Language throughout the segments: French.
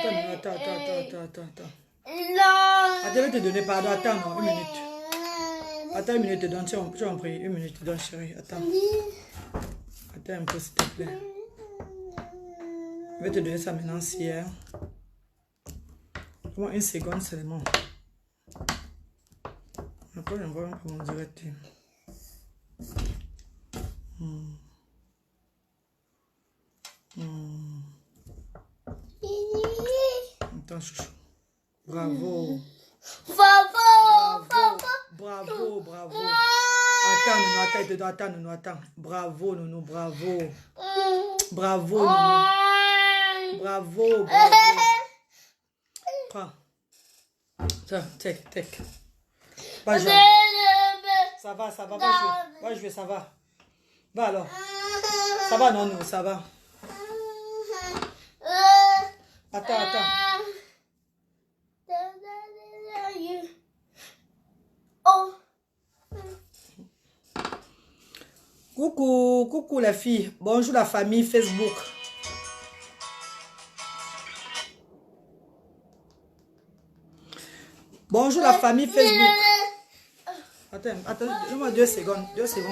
Attends. Attends, je vais te donner pardon. Attends, non, une minute. Attends, une minute, te donne. Tu vas en prier. Une minute, te donne, chérie. Attends. Attends un peu, s'il te plaît. Je vais te donner ça maintenant, si hein. Comment une seconde seulement. Après, je vois un peu mon direct. Attends, chouchou. Bravo. Bravo. Attends, Nounou. Bravo, Nounou, bravo. Bravo. Prends. Tiens, take. Va jouer. Ça va, va jouer, ça va. Va alors. Ça va, non, ça va. Attends. Coucou la fille. Bonjour la famille Facebook. Bonjour la famille Facebook. Attends, donne-moi 2 secondes,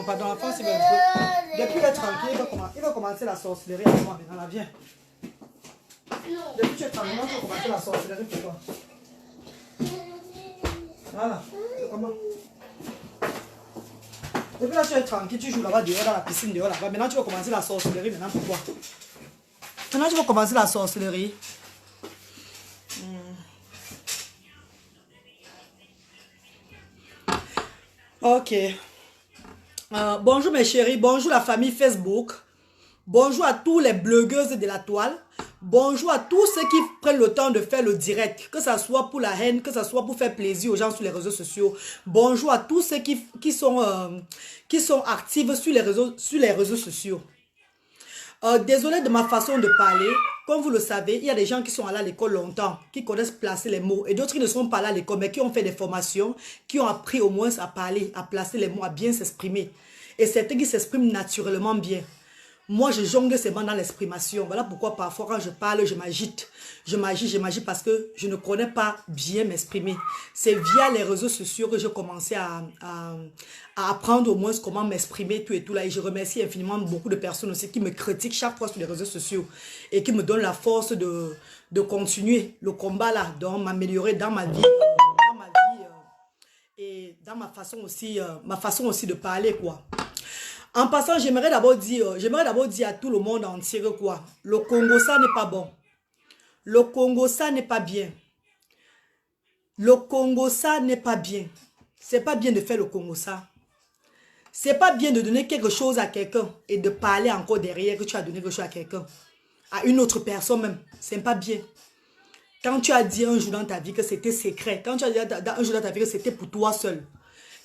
pardon, la France, il va un peu. Depuis le tranquille, il va commencer la sorcellerie avec moi maintenant, là, viens. Depuis que tu es tranquille, il va commencer la sorcellerie pour toi. Voilà, comment? Depuis là, tu es tranquille, tu joues là-bas dehors, dans la piscine dehors là-bas. Maintenant, tu vas commencer la sorcellerie, maintenant, pourquoi? Maintenant, tu vas commencer la sorcellerie. Ok. Bonjour mes chéris, bonjour la famille Facebook. Bonjour à tous les blogueuses de la toile. Bonjour à tous ceux qui prennent le temps de faire le direct. Que ça soit pour la haine, que ça soit pour faire plaisir aux gens sur les réseaux sociaux. Bonjour à tous ceux qui sont actifs sur les réseaux sociaux. Désolé de ma façon de parler. Comme vous le savez, il y a des gens qui sont allés à l'école longtemps, qui connaissent placer les mots, et d'autres qui ne sont pas allés à l'école, mais qui ont fait des formations, qui ont appris au moins à parler, à placer les mots, à bien s'exprimer. Et certains qui s'expriment naturellement bien. Moi, je jongle seulement dans l'exprimation. Voilà pourquoi parfois quand je parle, je m'agite. Je m'agite parce que je ne connais pas bien m'exprimer. C'est via les réseaux sociaux que j'ai commencé à apprendre au moins comment m'exprimer, tout et tout là. Et je remercie infiniment beaucoup de personnes aussi qui me critiquent chaque fois sur les réseaux sociaux et qui me donnent la force de continuer le combat là, donc m'améliorer dans ma vie. Et dans ma façon aussi de parler, quoi. En passant, j'aimerais d'abord dire à tout le monde entier que quoi, le Congo, ça n'est pas bon. Le Congo, ça n'est pas bien. Le Congo, ça n'est pas bien. C'est pas bien de faire le Congo, ça. C'est pas bien de donner quelque chose à quelqu'un et de parler encore derrière que tu as donné quelque chose à quelqu'un. À une autre personne même. C'est pas bien. Quand tu as dit un jour dans ta vie que c'était secret, quand tu as dit un jour dans ta vie que c'était pour toi seul,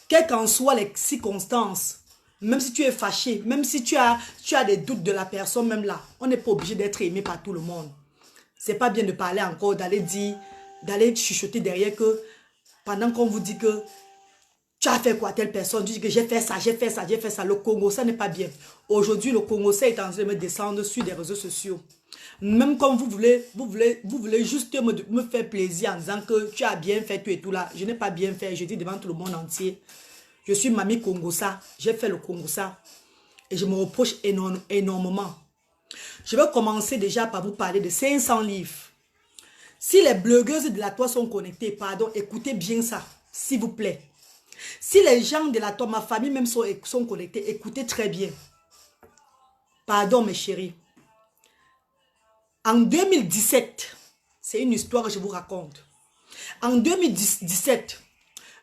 quelles qu'en soient les circonstances, même si tu es fâché, même si tu as des doutes de la personne, même là, on n'est pas obligé d'être aimé par tout le monde. C'est pas bien de parler encore, d'aller chuchoter derrière que, pendant qu'on vous dit que tu as fait quoi telle personne, tu dis que j'ai fait ça. Le Congo, ça n'est pas bien. Aujourd'hui, le Congo, ça est en train de me descendre sur des réseaux sociaux. Même comme vous voulez juste me faire plaisir en disant que tu as bien fait tout et tout là. Je n'ai pas bien fait, je dis devant tout le monde entier. Je suis Mamie Congossa, j'ai fait le Congossa et je me reproche énormément. Je vais commencer déjà par vous parler de 500 livres. Si les blogueuses de la toile sont connectées, pardon, écoutez bien ça, s'il vous plaît. Si les gens de la toile, ma famille même sont connectés, écoutez très bien. Pardon mes chéris. En 2017, c'est une histoire que je vous raconte. En 2017,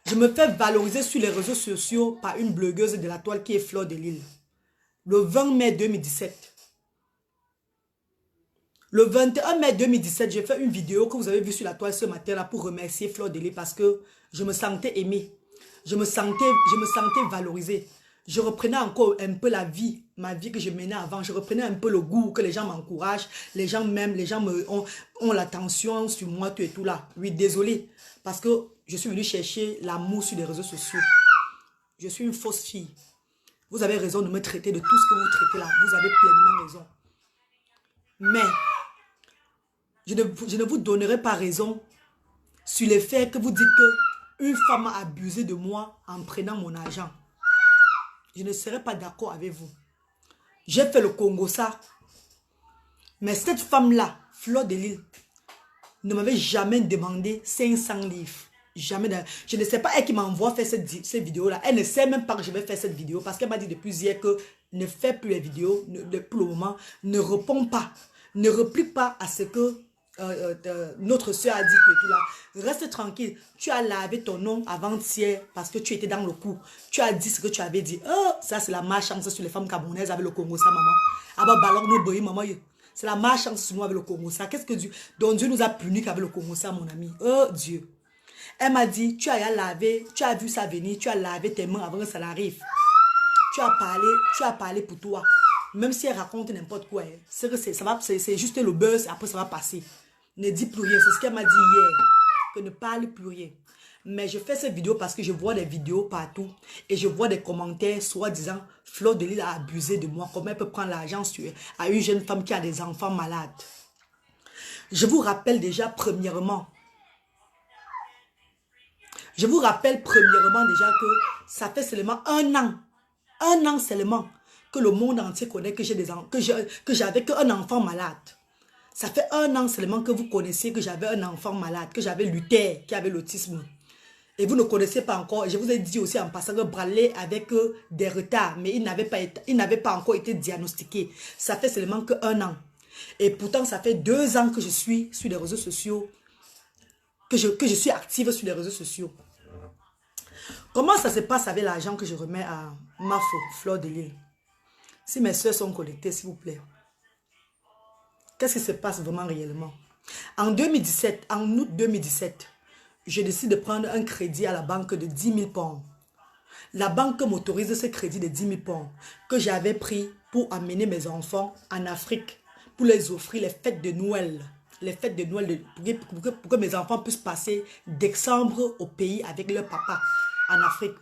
je me fais valoriser sur les réseaux sociaux par une blogueuse de la toile qui est Fleur de Lille. Le 20 mai 2017. Le 21 mai 2017, j'ai fait une vidéo que vous avez vue sur la toile ce matin-là pour remercier Fleur de Lille parce que je me sentais aimée. Je me sentais valorisée. Je reprenais encore un peu ma vie que je menais avant. Je reprenais un peu le goût, que les gens m'encouragent, les gens m'aiment, les gens ont l'attention sur moi, tout et tout là. Oui, désolé, parce que je suis venue chercher l'amour sur les réseaux sociaux. Je suis une fausse fille. Vous avez raison de me traiter de tout ce que vous traitez là. Vous avez pleinement raison. Mais, je ne vous donnerai pas raison sur les faits que vous dites que une femme a abusé de moi en prenant mon argent. Je ne serai pas d'accord avec vous. J'ai fait le Congo ça. Mais cette femme-là, Fleur de Lys, ne m'avait jamais demandé 500 livres. Jamais. Je ne sais pas elle qui m'envoie faire cette vidéo-là. Elle ne sait même pas que je vais faire cette vidéo parce qu'elle m'a dit depuis hier que ne fait plus les vidéos pour le moment. Ne répond pas. Ne réplique pas à ce que notre soeur a dit que tout là. Reste tranquille. Tu as lavé ton nom avant-hier parce que tu étais dans le coup. Tu as dit ce que tu avais dit. Oh, ça c'est la malchance sur les femmes camerounaises avec le Congo, ça maman. Ah bah ballon nous boy maman. C'est la malchance sur nous avec le Congo, ça. Qu'est-ce que Dieu... Donc Dieu nous a punis qu'avec le Congo, ça mon ami. Oh Dieu. Elle m'a dit, tu as lavé, tu as vu ça venir, tu as lavé tes mains avant que ça n'arrive. Tu as parlé pour toi. Même si elle raconte n'importe quoi, c'est juste le buzz, après ça va passer. Ne dis plus rien, c'est ce qu'elle m'a dit hier. Que ne parle plus rien. Mais je fais cette vidéo parce que je vois des vidéos partout. Et je vois des commentaires soi-disant, Fleur de Lys a abusé de moi. Comment elle peut prendre l'argent à une jeune femme qui a des enfants malades. Je vous rappelle déjà premièrement. Je vous rappelle premièrement déjà que ça fait seulement un an seulement que le monde entier connaît que j'avais qu'un enfant malade. Ça fait un an seulement que vous connaissez que j'avais un enfant malade, que j'avais Luther qui avait l'autisme. Et vous ne connaissez pas encore. Je vous ai dit aussi en passant que Bralé avec des retards, mais il n'avait pas encore été diagnostiqué. Ça fait seulement qu'un an. Et pourtant, ça fait 2 ans que je suis sur les réseaux sociaux, que je suis active sur les réseaux sociaux. Comment ça se passe avec l'argent que je remets à ma Fleur de Lys? Si mes soeurs sont connectées, s'il vous plaît. Qu'est-ce qui se passe vraiment réellement? En 2017, en août 2017, je décide de prendre un crédit à la banque de 10 000 pounds. La banque m'autorise ce crédit de 10 000 pounds que j'avais pris pour amener mes enfants en Afrique, pour les offrir les fêtes de Noël. Les fêtes de Noël, pour que mes enfants puissent passer décembre au pays avec leur papa en Afrique.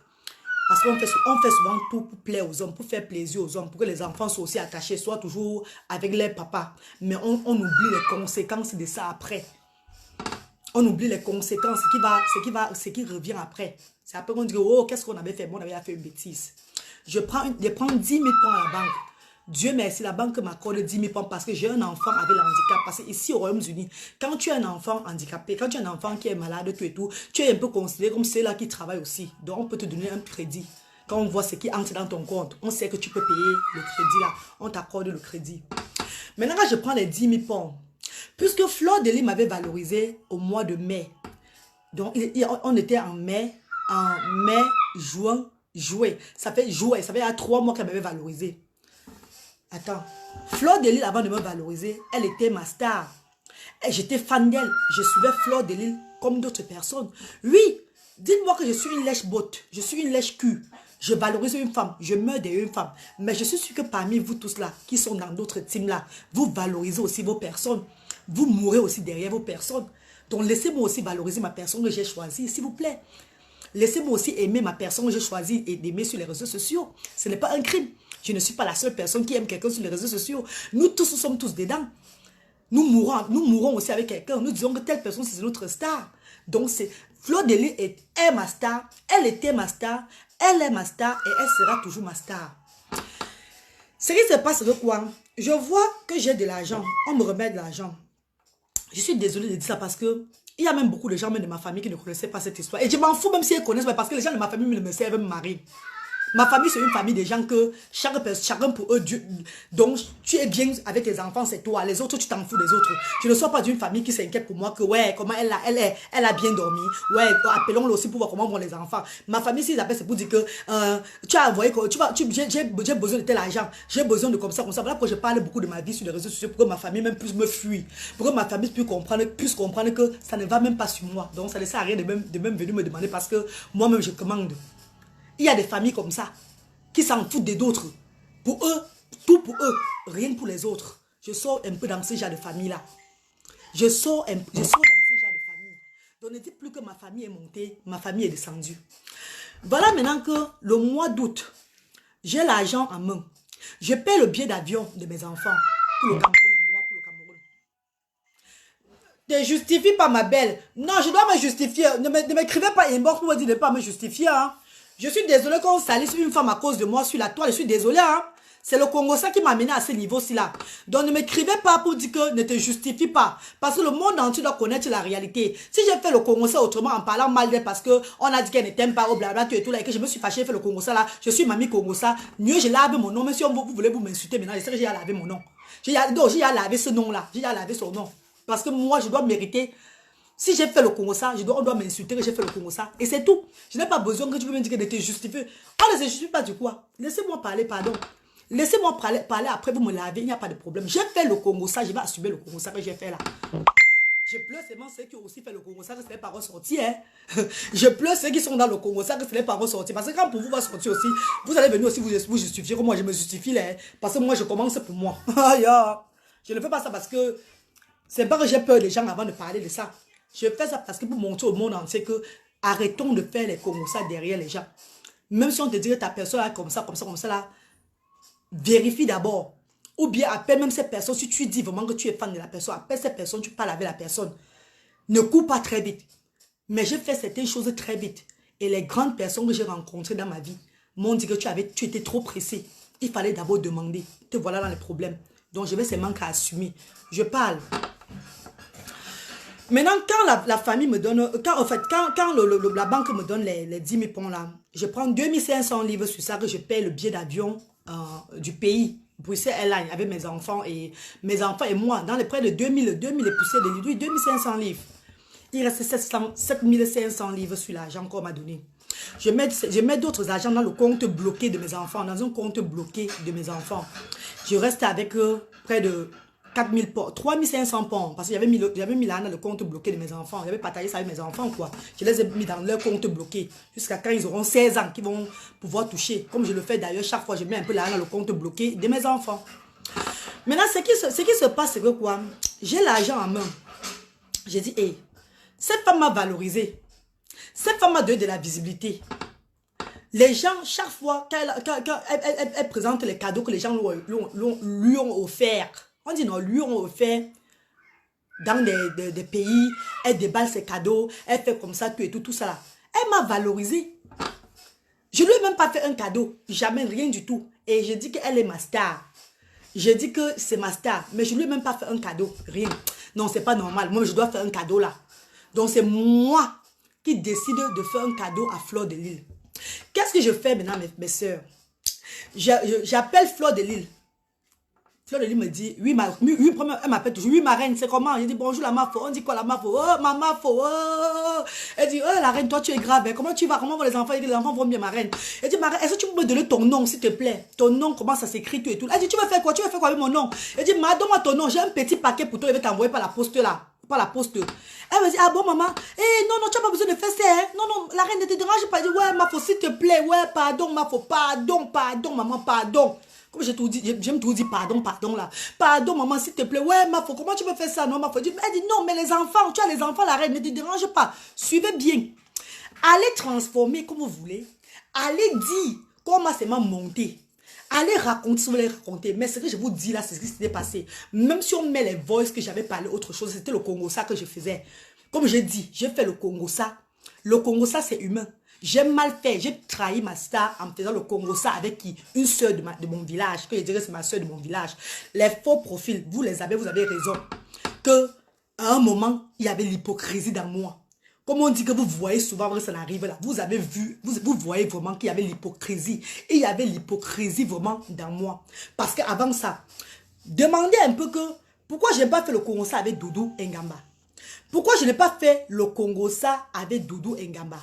Parce qu'on fait souvent tout pour plaire aux hommes, pour faire plaisir aux hommes, pour que les enfants soient aussi attachés, soient toujours avec leur papa. Mais on oublie les conséquences de ça après. On oublie les conséquences, ce qui revient après. C'est après qu'on dit, oh, qu'est-ce qu'on avait fait? Bon, on avait fait une bêtise. Je prends 10 000 pounds à la banque. Dieu merci, la banque m'accorde 10 000 pounds parce que j'ai un enfant avec le handicap. Parce que ici au Royaume-Uni, quand tu as un enfant handicapé, quand tu as un enfant qui est malade, tout et tout, tu es un peu considéré comme ceux-là qui travaillent aussi. Donc on peut te donner un crédit. Quand on voit ce qui entre dans ton compte, on sait que tu peux payer le crédit là. On t'accorde le crédit. Maintenant, quand je prends les 10 000 pounds, puisque Fleur de Lys m'avait valorisé au mois de mai. Donc on était en mai, juin, juillet. Ça fait juillet, ça fait à 3 mois qu'elle m'avait valorisé. Attends, Fleur de Lys, avant de me valoriser, elle était ma star. J'étais fan d'elle. Je suivais Fleur de Lys comme d'autres personnes. Oui, dites-moi que je suis une lèche-botte. Je suis une lèche-cul. Je valorise une femme. Je meurs derrière une femme. Mais je suis sûr que parmi vous tous là, qui sont dans d'autres teams là, vous valorisez aussi vos personnes. Vous mourrez aussi derrière vos personnes. Donc laissez-moi aussi valoriser ma personne que j'ai choisie, s'il vous plaît. Laissez-moi aussi aimer ma personne que j'ai choisie et d'aimer sur les réseaux sociaux. Ce n'est pas un crime. Je ne suis pas la seule personne qui aime quelqu'un sur les réseaux sociaux. Nous tous, nous sommes tous dedans. Nous mourrons aussi avec quelqu'un. Nous disons que telle personne, c'est notre star. Donc, Fleur de Lys est ma star. Elle était ma star. Elle est ma star et elle sera toujours ma star. Ce qui se passe, c'est quoi? Je vois que j'ai de l'argent. On me remet de l'argent. Je suis désolée de dire ça parce que il y a même beaucoup de gens, même de ma famille, qui ne connaissaient pas cette histoire. Et je m'en fous même si elles connaissent, parce que les gens de ma famille me servent me marient. Ma famille, c'est une famille de gens que chacun pour eux, Dieu. Donc, tu es bien avec tes enfants, c'est toi. Les autres, tu t'en fous des autres. Je ne sois pas d'une famille qui s'inquiète pour moi que, ouais, comment elle a bien dormi. Ouais, appelons-le aussi pour voir comment vont les enfants. Ma famille, s'ils appellent, c'est pour dire que tu as envoyé, j'ai besoin de tel argent. J'ai besoin de comme ça. Voilà pourquoi je parle beaucoup de ma vie sur les réseaux sociaux, pour que ma famille même puisse me fuir. Pour que ma famille puisse comprendre que ça ne va même pas sur moi. Donc, ça ne sert à rien de même venir me demander parce que moi-même, je commande. Il y a des familles comme ça, qui s'en foutent des autres. Pour eux, tout pour eux, rien pour les autres. Je sors un peu dans ce genre de famille-là. Je sors dans ce genre de famille. Donc ne dites plus que ma famille est montée, ma famille est descendue. Voilà maintenant que le mois d'août, j'ai l'argent en main. Je paie le billet d'avion de mes enfants pour le Cameroun et moi pour le Cameroun. te justifie pas, ma belle. Non, je dois me justifier. Ne m'écrivez pas inbox pour me dire de ne pas me justifier. Hein. Je suis désolé qu'on salisse une femme à cause de moi sur la toile. Je suis désolé. Hein. C'est le Congo ça qui m'a amené à ce niveau-ci là. Donc ne m'écrivez pas pour dire que ne te justifie pas. Parce que le monde entier doit connaître la réalité. Si j'ai fait le Congo ça autrement en parlant mal d'elle parce qu'on a dit qu'elle ne t'aime pas, au blabla, tout et tout là, et que je me suis fâché fait le Congo ça là, je suis mamie Congo ça, mieux je lave mon nom. Même si vous voulez vous m'insulter maintenant, je sais que j'ai à laver mon nom. J'ai à laver ce nom là. J'ai à laver son nom. Parce que moi je dois mériter. Si j'ai fait le Congo ça, on doit m'insulter que j'ai fait le Congo ça. Et c'est tout. Je n'ai pas besoin que tu me dises que de te justifier. On ne se justifie pas du quoi. Laissez-moi parler, pardon. Laissez-moi parler, après vous me lavez, il n'y a pas de problème. J'ai fait le Congo ça, je vais assumer le Congo ça que j'ai fait là. Je pleure seulement ceux qui ont aussi fait le Congo ça que ce n'est pas ressorti. Hein. Je pleure ceux qui sont dans le Congo ça que ce n'est pas ressorti. Parce que quand pour vous va sortir aussi, vous allez venir aussi vous justifier comme moi je me justifie là. Hein. Parce que moi je commence pour moi. Je ne fais pas ça parce que c'est pas que j'ai peur des gens avant de parler de ça. Je fais ça parce que pour montrer au monde entier que arrêtons de faire les Congo ça derrière les gens. Même si on te dit que ta personne est comme ça là. Vérifie d'abord. Ou bien appelle même ces personnes. Si tu dis vraiment que tu es fan de la personne, appelle ces personnes, tu parles avec la personne. Ne cours pas très vite. Mais j'ai fait certaines choses très vite. Et les grandes personnes que j'ai rencontrées dans ma vie m'ont dit que tu étais trop pressé. Il fallait d'abord demander. Te voilà dans les problèmes. Donc je vais seulement qu'à assumer. Je parle. Maintenant, quand la famille me donne, quand la banque me donne les 10 000 points là, je prends 2500 livres sur ça que je paye le billet d'avion du pays, Bruxelles Airlines, avec mes enfants et moi, dans les près de 2000 et poussées de livres, 2500 livres. Il reste 7500 livres sur l'argent qu'on m'a donné. Je mets d'autres argents dans le compte bloqué de mes enfants, dans un compte bloqué de mes enfants. Je reste avec près de 3500 points, parce que j'avais mis là dans le compte bloqué de mes enfants. J'avais partagé ça avec mes enfants, quoi. Je les ai mis dans leur compte bloqué, jusqu'à quand ils auront 16 ans, qu'ils vont pouvoir toucher. Comme je le fais d'ailleurs, chaque fois, je mets un peu là dans le compte bloqué de mes enfants. Maintenant, ce qui se passe, c'est que quoi? J'ai l'argent en main. J'ai dit, hey, cette femme m'a valorisé. Cette femme m'a donné de la visibilité. Les gens, chaque fois, quand elle présente les cadeaux que les gens lui ont offerts, on dit non, lui ont offert dans des pays, elle déballe ses cadeaux, elle fait comme ça, tout ça là. Elle m'a valorisé. Je ne lui ai même pas fait un cadeau, jamais, rien du tout. Et je dis qu'elle est ma star. Je dis que c'est ma star, mais je ne lui ai même pas fait un cadeau, rien. Non, c'est pas normal, moi je dois faire un cadeau là. Donc c'est moi qui décide de faire un cadeau à Fleur de Lille. Qu'est-ce que je fais maintenant, mes soeurs? J'appelle Fleur de Lille. Fleur de Lille me dit, oui, elle m'appelle toujours, oui, ma reine, c'est comment? Je dis, bonjour la mafo. On dit quoi la mafo? Oh, ma mafo, oh. Elle dit, oh, la reine, toi, tu es grave. Hein. Comment tu vas? Comment vont les enfants? Elle dit, les enfants vont bien, ma reine. Elle dit, ma reine, est-ce que tu peux me donner ton nom, s'il te plaît? Ton nom, comment ça s'écrit, tout et tout. Elle dit, tu veux faire quoi? Tu veux faire quoi avec mon nom? Elle dit, donne-moi ton nom, j'ai un petit paquet pour toi, je vais t'envoyer par la poste là. Par la poste. Elle me dit, ah bon, maman? Eh, non, tu n'as pas besoin de faire ça. Hein? Non, la reine ne te dérange pas. Elle dit, ouais, mafo, s'il te plaît. Ouais, pardon, mafo, pardon, maman, pardon. Comme j'ai tout dit, j'aime tout dire pardon là. Pardon, maman, s'il te plaît. Ouais, mafo, comment tu peux faire ça? Non, mafo. Elle dit, non, mais les enfants, tu as les enfants, la reine ne te dérange pas. Suivez bien. Allez transformer comme vous voulez. Allez dire comment c'est m'a monté. Allez raconter si vous voulez raconter. Mais ce que je vous dis là, c'est ce qui s'était passé. Même si on met les voices que j'avais parlé autre chose, c'était le Congo ça que je faisais. Comme j'ai dit, j'ai fait le Congo ça. Le Congo ça, c'est humain. J'ai mal fait. J'ai trahi ma star en faisant le Congo ça avec qui? Une soeur de mon village. Que je dirais c'est ma soeur de mon village. Les faux profils, vous les avez, vous avez raison. Que à un moment, il y avait l'hypocrisie dans moi. Comme on dit que vous voyez souvent que ça arrive là, vous avez vu, vous voyez vraiment qu'il y avait l'hypocrisie. Et il y avait l'hypocrisie vraiment dans moi. Parce qu'avant ça, demandez un peu que, pourquoi je n'ai pas fait le Congo ça avec Doudou Ngamba? Pourquoi je n'ai pas fait le Congo ça avec Doudou Ngamba?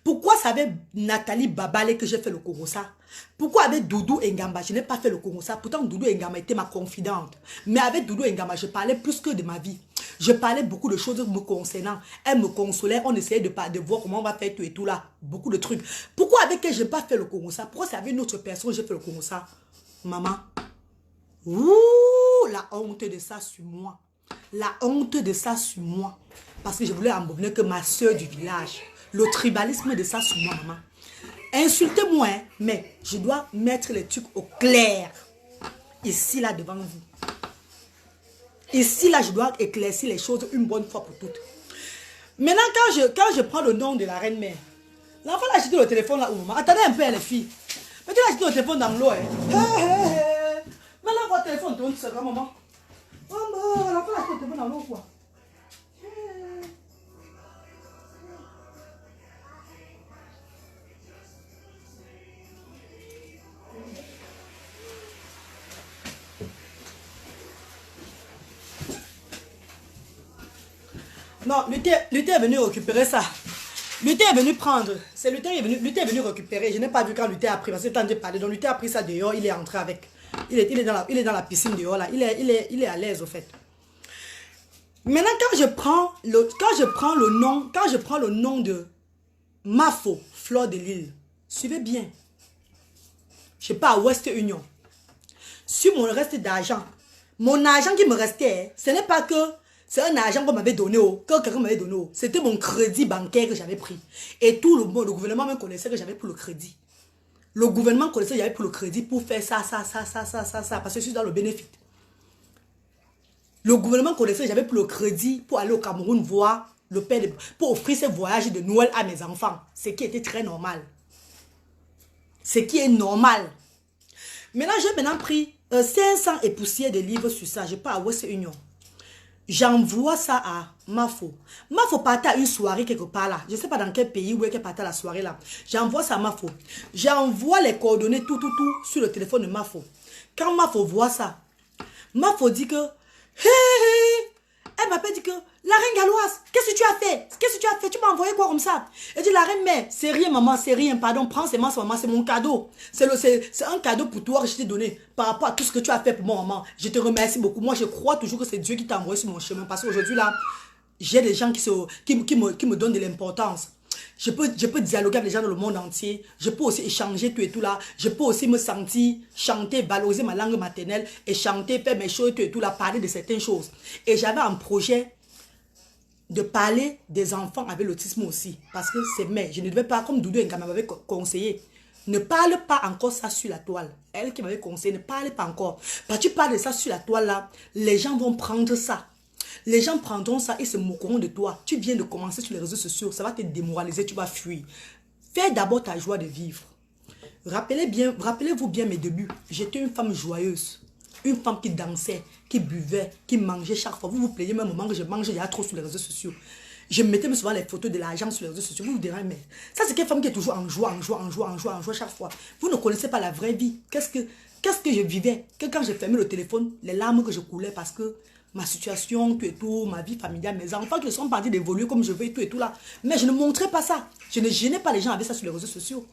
Pourquoi c'est avec Nathalie Babale que j'ai fait le Congo ça? Pourquoi avec Doudou Ngamba, je n'ai pas fait le Congo ça? Pourtant Doudou Ngamba était ma confidente. Mais avec Doudou Ngamba, je parlais plus que de ma vie. Je parlais beaucoup de choses me concernant. Elle me consolait, on essayait de voir comment on va faire tout et tout là. Beaucoup de trucs. Pourquoi avec elle, je n'ai pas fait le Congo ça? Pourquoi c'est avec une autre personne que j'ai fait le Congo ça? Maman. Ouh, la honte de ça sur moi. La honte de ça sur moi. Parce que je voulais embobiner que ma soeur du village. Le tribalisme de ça sur moi, maman. Insultez-moi, hein, mais je dois mettre les trucs au clair. Ici, là, devant vous. Ici, là, je dois éclaircir les choses une bonne fois pour toutes. Maintenant, quand je prends le nom de la reine-mère, l'enfant a jeté le téléphone là où maman. Attendez un peu, les filles. Mais tu as jeté le téléphone dans l'eau. Maintenant, votre téléphone tourne seul, maman. Maman, l'enfant a jeté le téléphone dans l'eau, quoi. Non, Luther est venu récupérer ça. Luther est venu prendre. C'est Luther est venu récupérer. Je n'ai pas vu quand Luther a pris. Parce que quand j'ai parlé, donc Luther a pris ça dehors, il est entré avec. Il est dans la piscine dehors là. Il est à l'aise au fait. Maintenant, quand je prends le nom de Mafo, Fleur de Lille, suivez bien. Je pars à West Union. Sur mon reste d'argent, mon argent qui me restait, ce n'est pas que c'est un argent qu'on m'avait donné, que quelqu'un m'avait donné. C'était mon crédit bancaire que j'avais pris. Et tout le monde, le gouvernement me connaissait que j'avais pour le crédit. Le gouvernement connaissait que j'avais pour le crédit pour faire ça, parce que je suis dans le bénéfice. Le gouvernement connaissait que j'avais pour le crédit pour aller au Cameroun voir le père, pour offrir ce voyage de Noël à mes enfants. Ce qui était très normal. Ce qui est normal. Maintenant, j'ai pris 500 et poussière de livres sur ça. Je pars à West Union. J'envoie ça à Mafo. Mafo partait à une soirée quelque part là. Je ne sais pas dans quel pays où elle partait à la soirée là. J'envoie ça à Mafo. J'envoie les coordonnées tout sur le téléphone de Mafo. Quand Mafo voit ça, Mafo dit que elle m'appelle dit que la reine galloise, qu'est-ce que tu as fait? Qu'est-ce que tu as fait? Tu m'as envoyé quoi comme ça? Elle dit la reine mère, c'est rien maman, c'est rien, pardon, prends ces maman, c'est mon cadeau. C'est un cadeau pour toi que je t'ai donné par rapport à tout ce que tu as fait pour moi maman. Je te remercie beaucoup. Moi je crois toujours que c'est Dieu qui t'a envoyé sur mon chemin parce qu'aujourd'hui là, j'ai des gens qui me donnent de l'importance. Je peux dialoguer avec les gens dans le monde entier. Je peux aussi échanger tout et tout là. Je peux aussi me sentir, chanter, valoriser ma langue maternelle et chanter, faire mes choses tout et tout là, parler de certaines choses. Et j'avais un projet de parler des enfants avec l'autisme aussi. Parce que c'est mais je ne devais pas, comme Doudou Nga m'avait conseillé, ne parle pas encore ça sur la toile. Elle qui m'avait conseillé, ne parle pas encore. Parce que tu parles de ça sur la toile là, les gens vont prendre ça. Les gens prendront ça et se moqueront de toi. Tu viens de commencer sur les réseaux sociaux, ça va te démoraliser, tu vas fuir. Fais d'abord ta joie de vivre. Rappelez-vous bien mes débuts. J'étais une femme joyeuse. Une femme qui dansait, qui buvait, qui mangeait chaque fois. Vous vous plaignez même au moment que je mange, il y a trop sur les réseaux sociaux. Je mettais souvent les photos de l'argent sur les réseaux sociaux. Vous vous direz, mais ça c'est quelle femme qui est toujours en joie chaque fois. Vous ne connaissez pas la vraie vie. Qu'est-ce que je vivais? Que quand j'ai fermé le téléphone, les larmes que je coulais parce que ma situation, tout et tout, ma vie familiale, mes enfants qui sont partis d'évoluer comme je veux, tout et tout là. Mais je ne montrais pas ça. Je ne gênais pas les gens avec ça sur les réseaux sociaux.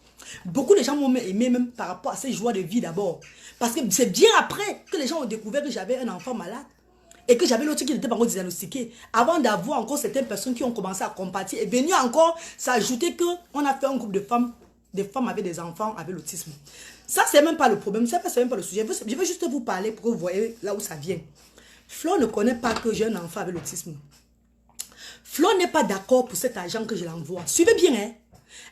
Beaucoup de gens m'ont aimé même par rapport à ces joies de vie d'abord. Parce que c'est bien après que les gens ont découvert que j'avais un enfant malade. Et que j'avais l'autre qui n'était pas encore diagnostiqué. Avant d'avoir encore certaines personnes qui ont commencé à compatir. Et venu encore s'ajouter qu'on a fait un groupe de femmes avec des enfants avec l'autisme. Ça, c'est même pas le problème. Ça, c'est même pas le sujet. Je vais juste vous parler pour que vous voyez là où ça vient. Flo ne connaît pas que j'ai un enfant avec l'autisme. Flo n'est pas d'accord pour cet argent que je l'envoie. Suivez bien, hein.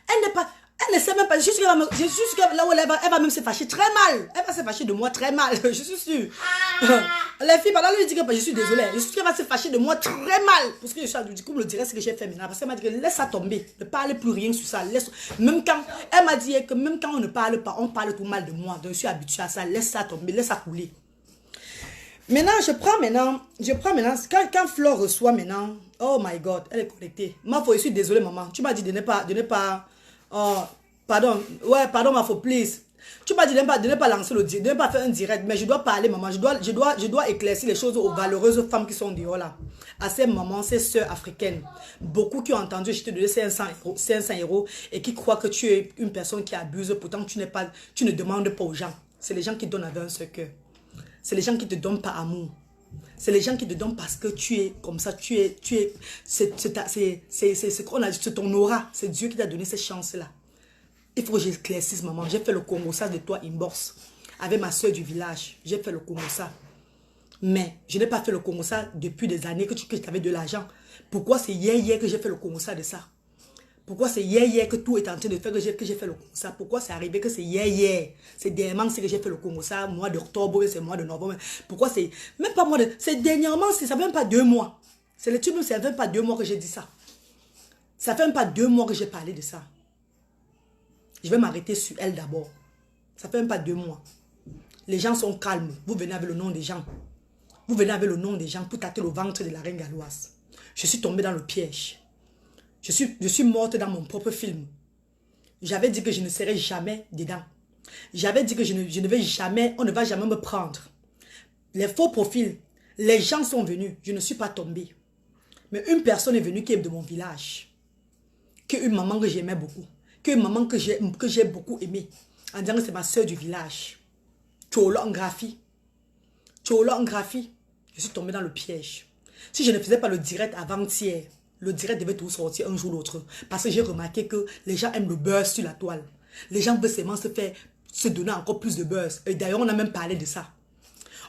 Elle ne sait même pas. Je suis sûre que là où elle va même se fâcher très mal. Elle va se fâcher de moi très mal. Je suis sûre. Les filles, pendant lui dit que je suis désolée. Je suis sûre qu'elle va se fâcher de moi très mal. Parce que je suis du coup, le dirait ce que j'ai fait maintenant. Parce qu'elle m'a dit que laisse ça tomber. Ne parle plus rien sur ça. Même quand, elle m'a dit que même quand on ne parle pas, on parle tout mal de moi. Donc je suis habituée à ça. Laisse ça tomber. Laisse ça couler. Maintenant, je prends maintenant, quand Flore reçoit maintenant, oh my God, elle est connectée. Je suis désolée, maman. Tu m'as dit de ne pas, oh, pardon, pardon, please. Tu m'as dit de ne pas lancer de ne pas faire un direct, mais je dois parler, maman. Je dois éclaircir les choses aux valeureuses femmes qui sont dehors là. À ces mamans, ces sœurs africaines. Beaucoup qui ont entendu, je te donne 500 € et qui croient que tu es une personne qui abuse, pourtant tu ne demandes pas aux gens. C'est les gens qui donnent avec un seul cœur. C'est les gens qui te donnent pas amour. C'est les gens qui te donnent parce que tu es comme ça, c'est ton aura. C'est Dieu qui t'a donné cette chance-là. Il faut que j'éclaircisse, maman. J'ai fait le Congo-ça de toi, inbox. Avec ma soeur du village. J'ai fait le Congo-ça. Mais je n'ai pas fait le Congo-ça depuis des années que tu avais de l'argent. Pourquoi c'est hier que j'ai fait le Congo-ça de ça? Pourquoi c'est hier que tout est en train de faire que j'ai fait le Congo ça? Pourquoi c'est arrivé que c'est hier? C'est dernièrement que j'ai fait le Congo ça, mois d'octobre, c'est mois de novembre. Pourquoi c'est... Même pas c'est dernièrement, ça fait même pas 2 mois. C'est le tube, ça fait même pas 2 mois que j'ai dit ça. Ça fait même pas 2 mois que j'ai parlé de ça. Je vais m'arrêter sur elle d'abord. Ça fait même pas 2 mois. Les gens sont calmes. Vous venez avec le nom des gens. Vous venez avec le nom des gens pour tâter le ventre de la reine galloise. Je suis tombée dans le piège. Je suis morte dans mon propre film. J'avais dit que je ne serais jamais dedans. J'avais dit que je ne vais jamais, on ne va jamais me prendre. Les faux profils, les gens sont venus. Je ne suis pas tombée. Mais une personne est venue qui est de mon village. Qui est une maman que j'aimais beaucoup. Qui est une maman que j'ai beaucoup aimée. En disant que c'est ma soeur du village. Tcholo en graphie. Tcholo en graphie. Je suis tombée dans le piège. Si je ne faisais pas le direct avant-hier, le direct devait tout sortir un jour ou l'autre. Parce que j'ai remarqué que les gens aiment le buzz sur la toile. Les gens veulent seulement se donner encore plus de buzz. Et d'ailleurs, on a même parlé de ça.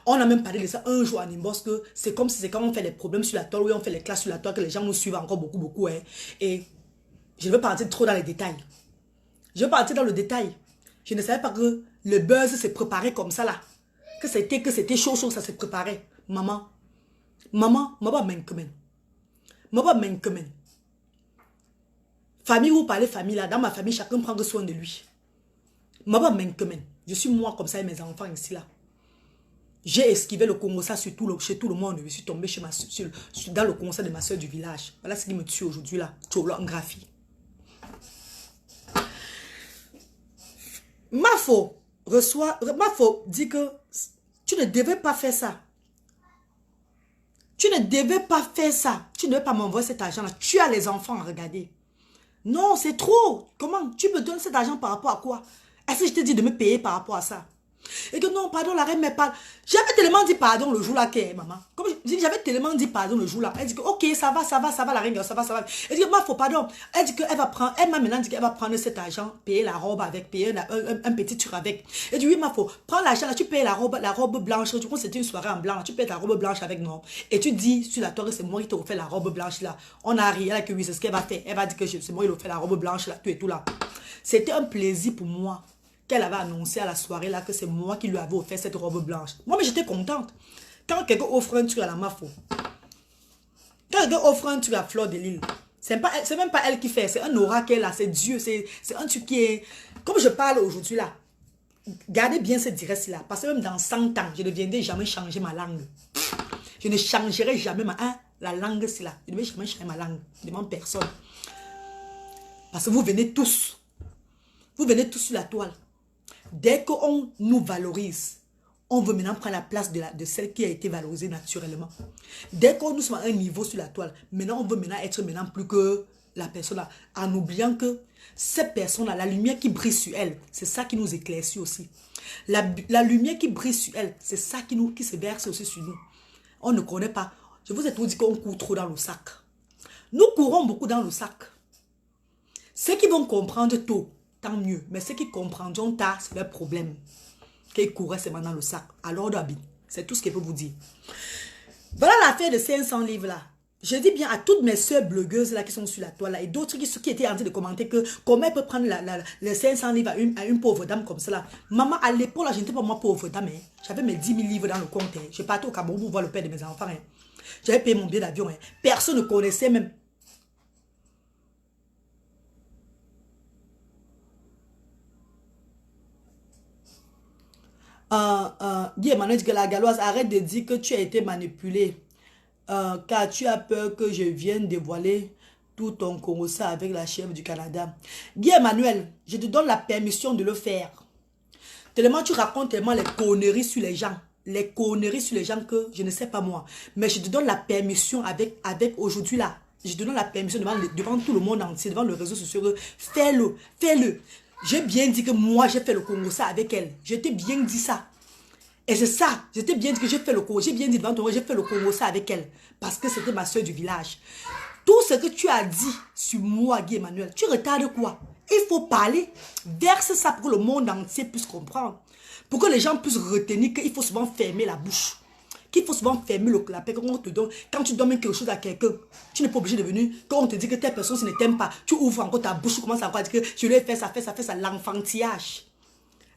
On a même parlé de ça un jour à Nimbos, que c'est comme si c'est quand on fait les problèmes sur la toile, oui, on fait les classes sur la toile, que les gens nous suivent encore beaucoup, beaucoup. Hein. Et je ne veux pas rentrer trop dans les détails. Je veux pas rentrer dans le détail. Je ne savais pas que le buzz s'est préparé comme ça là. Que c'était chaud, ça s'est préparé. Maman, maman, famille, vous parlez famille là. Dans ma famille, chacun prend soin de lui. Je suis moi comme ça et mes enfants ici là. J'ai esquivé le Congo ça chez tout le monde. Je suis tombé dans le Congo de ma soeur du village. Voilà ce qui me tue aujourd'hui là. Tcholo en graphie. Mafo dit que tu ne devais pas faire ça. Tu ne devais pas faire ça. Tu ne devais pas m'envoyer cet argent-là. Tu as les enfants à regarder. Non, c'est trop. Comment? Tu me donnes cet argent par rapport à quoi? Est-ce que je te dis de me payer par rapport à ça? Et que non, pardon, la reine me parle. J'avais tellement dit pardon le jour là qu'elle, maman. Comme j'avais tellement dit pardon le jour là. Elle dit que ok, ça va, la reine, ça va. Elle dit que faut pardon. Elle dit qu'elle va prendre, elle m'a maintenant dit qu'elle va prendre cet argent, payer la robe avec, payer un petit truc avec. Elle dit oui, faut prendre l'argent là, tu payes la robe blanche. Tu crois que c'était une soirée en blanc, tu payes ta robe blanche avec non. Et tu dis sur la toile que c'est moi qui t'ai offert la robe blanche là. On a ri, elle a que oui, c'est ce qu'elle va faire. Elle va dire que c'est moi qui t'ai offert la robe blanche là, tout et tout là. C'était un plaisir pour moi. Qu'elle avait annoncé à la soirée là que c'est moi qui lui avais offert cette robe blanche. Moi, mais j'étais contente. Quand quelqu'un offre un truc à la Mafo, quand quelqu'un offre un truc à Fleur de Lille, c'est même pas elle qui fait, c'est un aura qu'elle a, c'est Dieu, c'est un truc qui est... Comme je parle aujourd'hui là, gardez bien ce direct-là, parce que même dans 100 ans, je ne viendrai jamais changer ma langue. Je ne changerai jamais la langue, c'est là. Je ne vais jamais changer ma langue. Je ne demande personne. Parce que vous venez tous. Vous venez tous sur la toile. Dès qu'on nous valorise, on veut maintenant prendre la place de celle qui a été valorisée naturellement. Dès qu'on nous sommes à un niveau sur la toile, maintenant on veut être plus que la personne là, en oubliant que cette personne-là, la lumière qui brille sur elle, c'est ça qui nous éclaircit aussi. La lumière qui brille sur elle, c'est ça qui se verse aussi sur nous. On ne connaît pas. Je vous ai tout dit qu'on court trop dans le sac. Nous courons beaucoup dans le sac. Ceux qui vont comprendre tôt, tant mieux. Mais ceux qui comprendront tard, c'est leur problème. Qu'ils couraient seulement dans le sac. Alors, c'est tout ce que je peux vous dire. Voilà l'affaire de 500 livres là. Je dis bien à toutes mes soeurs blogueuses là qui sont sur la toile là, et d'autres qui étaient en train de commenter que comment elle peut prendre les 500 livres à une pauvre dame comme ça là. Maman, à l'époque là, je n'étais pas moi pauvre dame. Hein. J'avais mes 10 000 livres dans le compte. Hein. Je partais au Cameroun pour voir le père de mes enfants. Hein. J'avais payé mon billet d'avion. Hein. Personne ne connaissait même. Guy Emmanuel dit que la galloise, arrête de dire que tu as été manipulé. Car tu as peur que je vienne dévoiler tout ton Congo avec la chèvre du Canada. Guy Emmanuel, je te donne la permission de le faire. Tellement tu racontes tellement les conneries sur les gens. Les conneries sur les gens que je ne sais pas moi. Mais je te donne la permission avec aujourd'hui là. Je te donne la permission devant tout le monde entier, devant le réseau social. Fais-le, fais-le. J'ai bien dit que moi, j'ai fait le Congo ça avec elle. Je t'ai bien dit ça. Et c'est ça. Je t'ai bien dit que j'ai fait le Congo. J'ai bien dit devant toi, j'ai fait le Congo ça avec elle. Parce que c'était ma soeur du village. Tout ce que tu as dit sur moi, Guy Emmanuel, tu retardes quoi? Il faut parler. Verse ça pour que le monde entier puisse comprendre. Pour que les gens puissent retenir qu'il faut souvent fermer la bouche. qu'il faut souvent fermer la paix quand on te donne. Quand tu donnes quelque chose à quelqu'un, tu n'es pas obligé de venir. Quand on te dit que telle personne ne t'aime pas, tu ouvres encore ta bouche, tu commences encore à dire que je lui ai fait ça, l'enfantillage.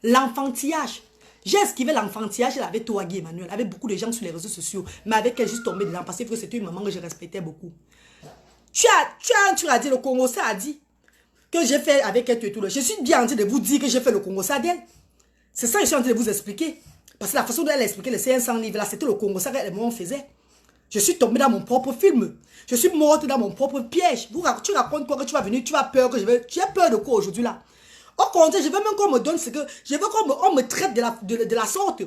L'enfantillage. J'ai esquivé l'enfantillage avec toi, Guy Emmanuel, avec beaucoup de gens sur les réseaux sociaux, mais avec elle juste tombé dedans parce que c'était une maman que je respectais beaucoup. Tu as dit, le Congo, ça a dit que j'ai fait avec elle tout le. Je suis bien en train de vous dire que j'ai fait le Congo, ça d'elle. C'est ça que je suis en train de vous expliquer. Parce que la façon dont elle expliquait les 500 livres là, c'était le Congo, ça qu'elle et moi on faisait. Je suis tombée dans mon propre film. Je suis morte dans mon propre piège. Tu racontes quoi que tu vas venir, tu as peur que je vais. Tu as peur de quoi aujourd'hui là? Au contraire, je veux même qu'on me donne ce que. Je veux qu'on me traite de la sorte.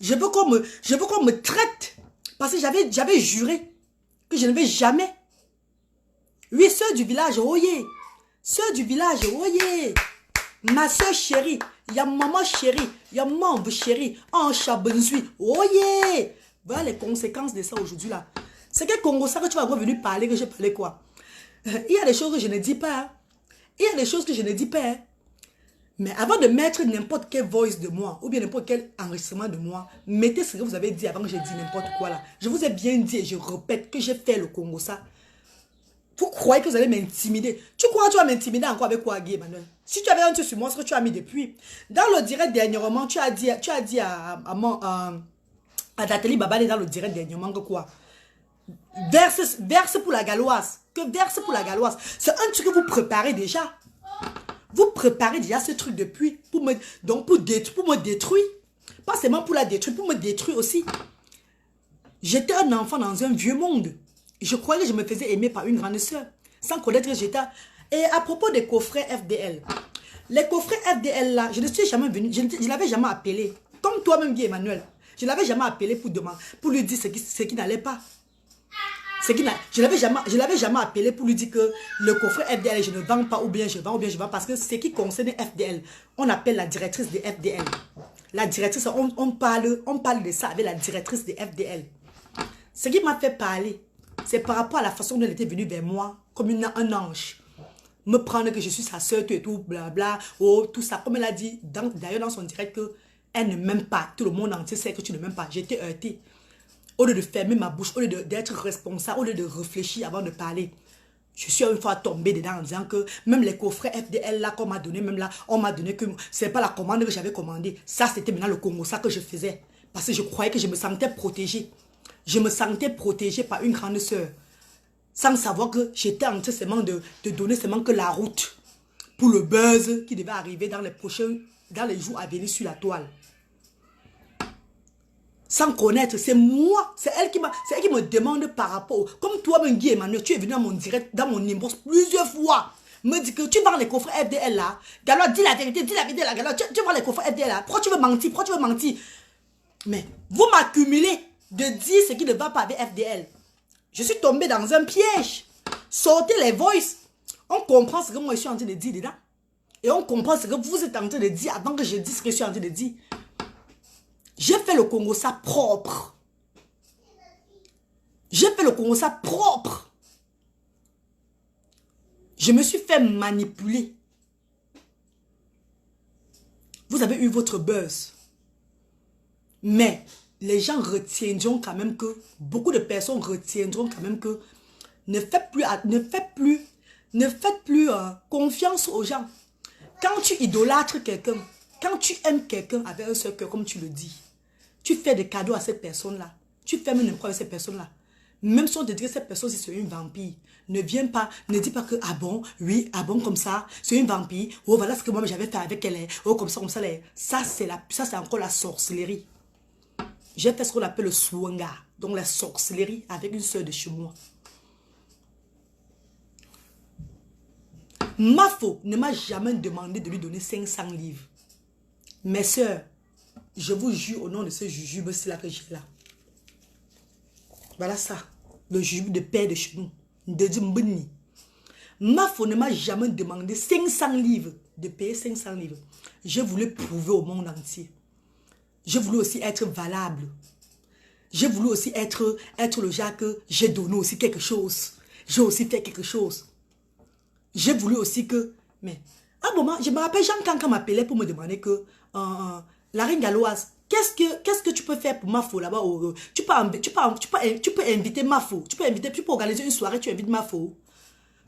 Je veux qu'on me traite. Parce que j'avais juré que je ne vais jamais. Oui, sœur du village, oyez. Sœur du village, oyez. Ma soeur chérie, il y a maman chérie, il y a membre chérie, en chabenzui, oyez. Voilà les conséquences de ça aujourd'hui là. C'est quel Congo ça que tu vas revenir parler, que j'ai parlé quoi? Il y a des choses que je ne dis pas. Hein. Il y a des choses que je ne dis pas. Hein. Mais avant de mettre n'importe quel voice de moi, ou bien n'importe quel enregistrement de moi, mettez ce que vous avez dit avant que j'ai dit n'importe quoi là. Je vous ai bien dit et je répète que j'ai fait le Congo ça. Vous croyez que vous allez m'intimider? Tu crois que tu vas m'intimider encore avec quoi, Guy Emmanuel? Si tu avais un truc sur moi, ce que tu as mis depuis. Dans le direct dernièrement, tu as dit à Nathalie Babale dans le direct dernièrement que quoi? Verse pour la Galloise. Que verse pour la Galloise. C'est un truc que vous préparez déjà. Vous préparez déjà ce truc depuis pour me détruire. Pas seulement pour la détruire, pour me détruire aussi. J'étais un enfant dans un vieux monde. Je croyais que je me faisais aimer par une grande sœur. Sans connaître que j'étais... Et à propos des coffrets FDL. Les coffrets FDL là, je ne suis jamais venu. Je ne l'avais jamais appelé. Comme toi-même, Guy Emmanuel. Je ne l'avais jamais appelé pour lui dire ce qui n'allait pas. Je ne l'avais jamais appelé pour lui dire que le coffret FDL, je ne vends pas, ou bien je vends, parce que ce qui concerne FDL, on appelle la directrice de FDL. La directrice, on parle de ça avec la directrice de FDL. Ce qui m'a fait parler, c'est par rapport à la façon dont elle était venue vers moi, comme un ange. Me prendre que je suis sa soeur, tout et tout, blabla, oh, tout ça. Comme elle a dit, d'ailleurs dans son direct, qu'elle ne m'aime pas. Tout le monde entier sait que tu ne m'aimes pas. J'étais heurtée. Au lieu de fermer ma bouche, au lieu d'être responsable, au lieu de réfléchir avant de parler, je suis une fois tombée dedans en disant que même les coffrets FDL là qu'on m'a donné, même là, on m'a donné que c'est pas la commande que j'avais commandée. Ça, c'était maintenant le Congo, ça que je faisais. Parce que je croyais que je me sentais protégée. Je me sentais protégée par une grande sœur. Sans savoir que j'étais en train seulement de donner seulement que la route pour le buzz qui devait arriver dans les jours à venir sur la toile. Sans connaître, c'est moi, c'est elle qui me demande par rapport. Comme toi-même, Guy Emmanuel, tu es venu dans mon direct, dans mon inbox plusieurs fois. Me dit que tu vends les coffrets FDL là. Galo, dis la vérité là. Galo, tu vends les coffrets FDL là. Pourquoi tu veux mentir? Mais vous m'accumulez de dire ce qui ne va pas avec FDL. Je suis tombé dans un piège. Sortez les voices. On comprend ce que moi je suis en train de dire dedans. Et on comprend ce que vous êtes en train de dire avant que je dise ce que je suis en train de dire. J'ai fait le Congo ça propre. J'ai fait le Congo ça propre. Je me suis fait manipuler. Vous avez eu votre buzz. Mais les gens retiendront quand même que, beaucoup de personnes retiendront quand même que, ne faites plus confiance aux gens. Quand tu idolâtres quelqu'un, quand tu aimes quelqu'un avec un seul cœur, comme tu le dis, tu fais des cadeaux à cette personne-là. Tu fais même n'importe avec cette personne-là. Même si on te dit que cette personne, c'est une vampire, ne viens pas, ne dis pas que, ah bon, oui, ah bon, comme ça, c'est une vampire. Oh, voilà ce que moi j'avais fait avec elle. Oh, comme ça. Ça, c'est encore la sorcellerie. J'ai fait ce qu'on appelle le swanga, donc la sorcellerie avec une soeur de chez moi. Mafo ne m'a jamais demandé de lui donner 500 livres. Mes soeurs, je vous jure au nom de ce jujube, c'est là que j'ai là. Voilà ça, le jujube de père de chez nous. Mafo ne m'a jamais demandé 500 livres, de payer 500 livres. Je voulais prouver au monde entier. Je voulais aussi être valable. Je voulais aussi être le genre que j'ai donné aussi quelque chose. J'ai aussi fait quelque chose. J'ai voulu aussi que... Mais à un moment, je me rappelle Jean Cancan m'appelait pour me demander que... la reine galloise, Qu'est-ce que tu peux faire pour Mafo là-bas? Tu peux inviter Mafo. Tu peux organiser une soirée, tu invites Mafo.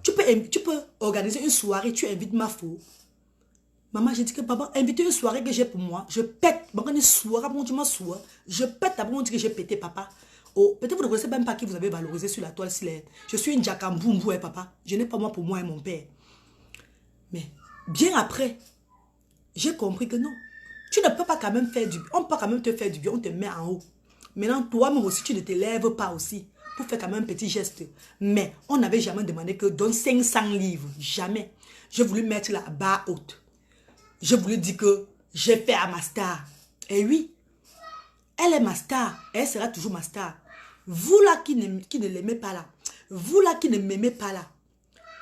Tu peux organiser une soirée, tu invites Mafo. Maman, j'ai dit que papa, invitez une soirée que j'ai pour moi. Je pète. Je pète après on dit que j'ai pété, papa. Oh, peut-être vous ne connaissez même pas qui vous avez valorisé sur la toile. Je suis une Djakamboumbou, papa. Je n'ai pas moi pour moi et mon père. Mais bien après, j'ai compris que non. Tu ne peux pas quand même faire du bien. On peut quand même te faire du bien, on te met en haut. Maintenant, toi-même aussi, tu ne te lèves pas aussi pour faire quand même un petit geste. Mais on n'avait jamais demandé que donne 500 livres. Jamais. J'ai voulu mettre la barre haute. Je voulais dire que j'ai fait à ma star. Et oui, elle est ma star. Elle sera toujours ma star. Vous là qui ne l'aimez pas là. Vous là qui ne m'aimez pas là.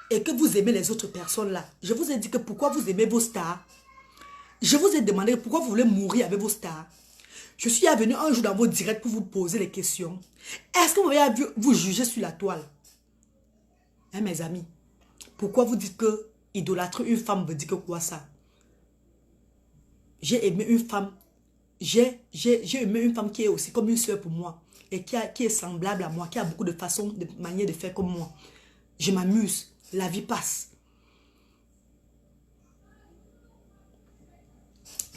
Et que vous aimez les autres personnes là. Je vous ai dit que pourquoi vous aimez vos stars. Je vous ai demandé pourquoi vous voulez mourir avec vos stars. Je suis venu un jour dans vos directs pour vous poser les questions. Est-ce que vous avez vu vous juger sur la toile? Hein, mes amis? Pourquoi vous dites que idolâtrer une femme veut dire que quoi ça? J'ai aimé une femme. J'ai aimé une femme qui est aussi comme une soeur pour moi. Et qui est semblable à moi. Qui a beaucoup de façons, de manières de faire comme moi. Je m'amuse. La vie passe.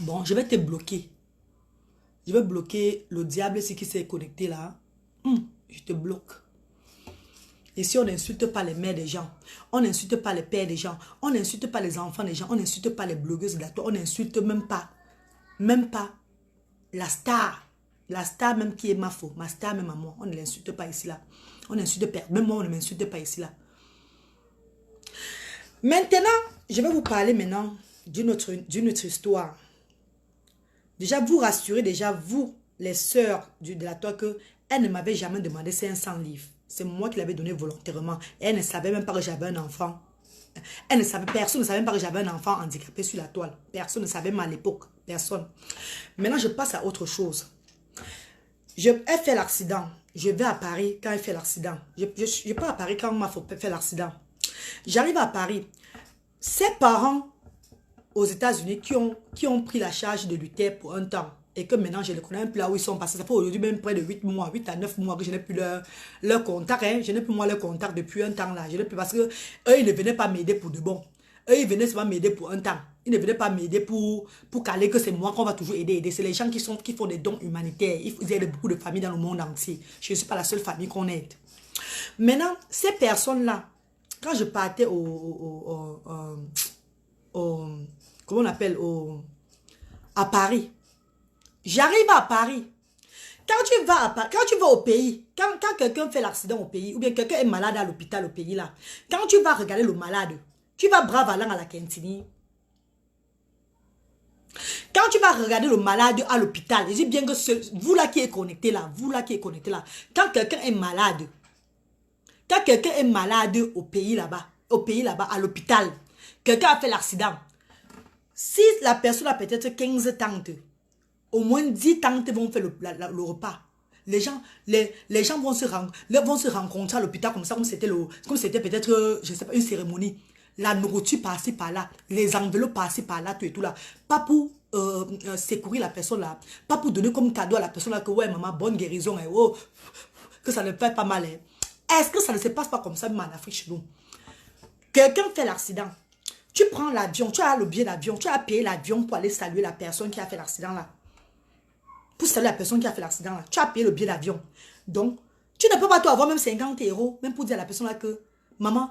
Bon, je vais te bloquer. Je vais bloquer le diable, ce qui s'est connecté là. Je te bloque. Et si on n'insulte pas les mères des gens, on n'insulte pas les pères des gens, on n'insulte pas les enfants des gens, on n'insulte pas les blogueuses de la toile, on n'insulte même pas la star même qui est Mafo, ma star même à moi, on ne l'insulte pas ici là. On n'insulte pas, même moi on ne m'insulte pas ici là. Maintenant, je vais vous parler maintenant d'une autre histoire. Déjà, vous rassurez déjà, vous, les sœurs de la toile, que elle ne m'avait jamais demandé 500 livres. C'est moi qui l'avais donné volontairement. Et elle ne savait même pas que j'avais un enfant. Personne ne savait même pas que j'avais un enfant handicapé sur la toile. Personne ne savait même à l'époque. Personne. Maintenant, je passe à autre chose. Elle fait l'accident. Je vais à Paris quand elle fait l'accident. Je pars à Paris quand ma femme fait l'accident. J'arrive à Paris. Ses parents aux États-Unis qui ont pris la charge de lutter pour un temps. Et que maintenant, je ne connais plus là où ils sont passés. Ça fait aujourd'hui même près de 8 mois, 8 à 9 mois que je n'ai plus leur contact. Hein. Je n'ai plus moi leur contact depuis un temps là. Je n'ai plus parce que eux, ils ne venaient pas m'aider pour de bon. Eux, ils venaient seulement m'aider pour un temps. Ils ne venaient pas m'aider pour caler que c'est moi qu'on va toujours aider. C'est les gens qui font des dons humanitaires. Ils aident beaucoup de familles dans le monde entier. Je ne suis pas la seule famille qu'on aide. Maintenant, ces personnes-là, quand je partais comment on appelle, à Paris. J'arrive à Paris. Quand tu vas au pays, quand quelqu'un fait l'accident au pays, ou bien quelqu'un est malade à l'hôpital au pays là, quand tu vas regarder le malade, tu vas brave allant à la cantine. Quand tu vas regarder le malade à l'hôpital, je dis bien que vous là qui êtes connecté là, quand quelqu'un est malade, au pays là-bas, à l'hôpital, quelqu'un a fait l'accident, si la personne a peut-être 15 tantes, au moins 10 tantes vont faire le repas. Les gens vont se rencontrer à l'hôpital comme ça, comme c'était peut-être, je ne sais pas, une cérémonie. La nourriture par-ci par-là, les enveloppes par-ci par-là, tout et tout là. Pas pour secourir la personne là, pas pour donner comme cadeau à la personne là que ouais maman, bonne guérison, et oh, que ça ne fait pas mal. Hein. Est-ce que ça ne se passe pas comme ça même en Afrique chez nous? Quelqu'un fait l'accident. Tu prends l'avion, tu as le billet d'avion, tu as payé l'avion pour aller saluer la personne qui a fait l'accident là. Pour saluer la personne qui a fait l'accident là, tu as payé le billet d'avion. Donc, tu ne peux pas toi avoir même 50 €, même pour dire à la personne là que, maman,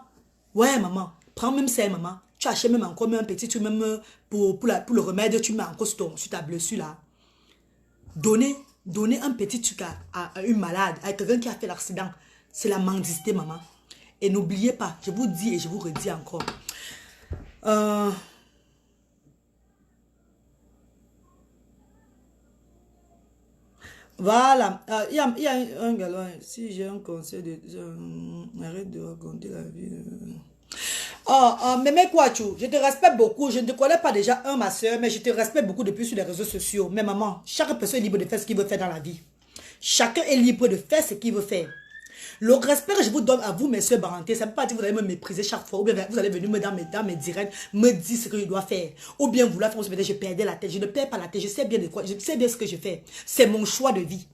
ouais maman, prends même ça maman. Tu achètes même encore même un petit truc même pour le remède, tu mets encore sur ta blessure là. Donner un petit truc à une malade, à quelqu'un qui a fait l'accident, c'est la mendicité maman. Et n'oubliez pas, je vous dis et je vous redis encore. Voilà, il y a un gars, si j'ai un conseil arrête de raconter la vie. Mais quoi, je te respecte beaucoup. Je ne te connais pas déjà, ma soeur, mais je te respecte beaucoup depuis sur les réseaux sociaux. Mais maman, chaque personne est libre de faire ce qu'il veut faire dans la vie. Chacun est libre de faire ce qu'il veut faire. Le respect que je vous donne à vous, mes soeurs Baranté, ça ne veut pas dire que vous allez me mépriser chaque fois, ou bien vous allez venir me dans mes directs, me dire ce que je dois faire. Ou bien vous la faites, je perdais la tête. Je ne perds pas la tête, je sais bien de quoi, je sais bien ce que je fais. C'est mon choix de vie.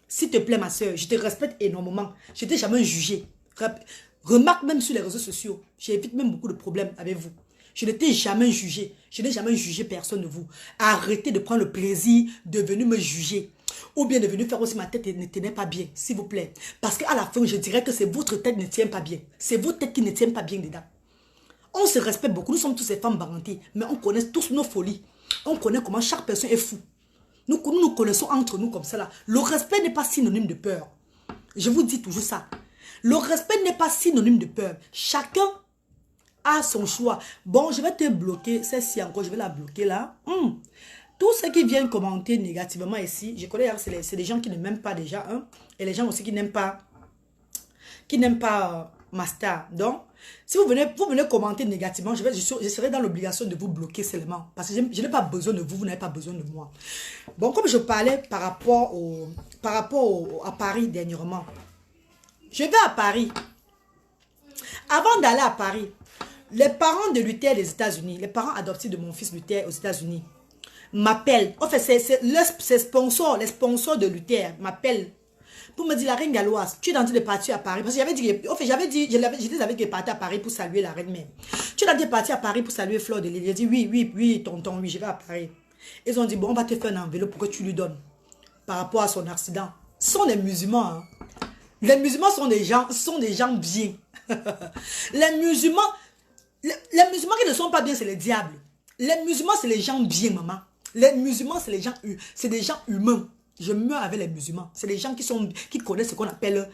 S'il te plaît, ma soeur, je te respecte énormément. Je ne t'ai jamais jugé. Remarque même sur les réseaux sociaux, j'évite même beaucoup de problèmes avec vous. Je ne t'ai jamais jugé. Je n'ai jamais jugé personne de vous. Arrêtez de prendre le plaisir de venir me juger. Ou bien de venir faire aussi ma tête ne tenait pas bien, s'il vous plaît. Parce qu'à la fin, je dirais que c'est votre tête qui ne tient pas bien. C'est votre tête qui ne tient pas bien dedans. On se respecte beaucoup. Nous sommes tous ces femmes Baranté. Mais on connaît tous nos folies. On connaît comment chaque personne est fou. Nous nous connaissons entre nous comme ça là. Le respect n'est pas synonyme de peur. Je vous dis toujours ça. Le respect n'est pas synonyme de peur. Chacun a son choix. Bon, je vais te bloquer. Celle-ci encore, je vais la bloquer là. Tous ceux qui viennent commenter négativement ici, je connais, c'est des gens qui ne m'aiment pas déjà. Et les gens aussi qui n'aiment pas ma star. Donc, si vous venez commenter négativement, je serai dans l'obligation de vous bloquer seulement. Parce que je n'ai pas besoin de vous, vous n'avez pas besoin de moi. Bon, comme je parlais par rapport à Paris dernièrement, je vais à Paris. Avant d'aller à Paris, les parents de Luther des États-Unis, les parents adoptifs de mon fils Luther aux États-Unis, m'appellent. En fait, c'est les sponsors de Luther m'appellent pour me dire, la reine galloise, tu es en train de partir à Paris. Parce que j'avais dit, en fait, j'étais avec partir à Paris pour saluer la reine mère. Tu es en train de partir à Paris pour saluer Fleur de Lille. J'ai dit, oui, tonton, oui, je vais à Paris. Ils ont dit, bon, on va te faire un enveloppe pour que tu lui donnes. Par rapport à son accident. Ce sont des musulmans, hein. Les musulmans sont des gens bien. Les musulmans qui ne sont pas bien, c'est les diables. Les musulmans, c'est les gens bien, maman. Les musulmans, c'est des gens humains. Je meurs avec les musulmans. C'est des gens qui connaissent ce qu'on appelle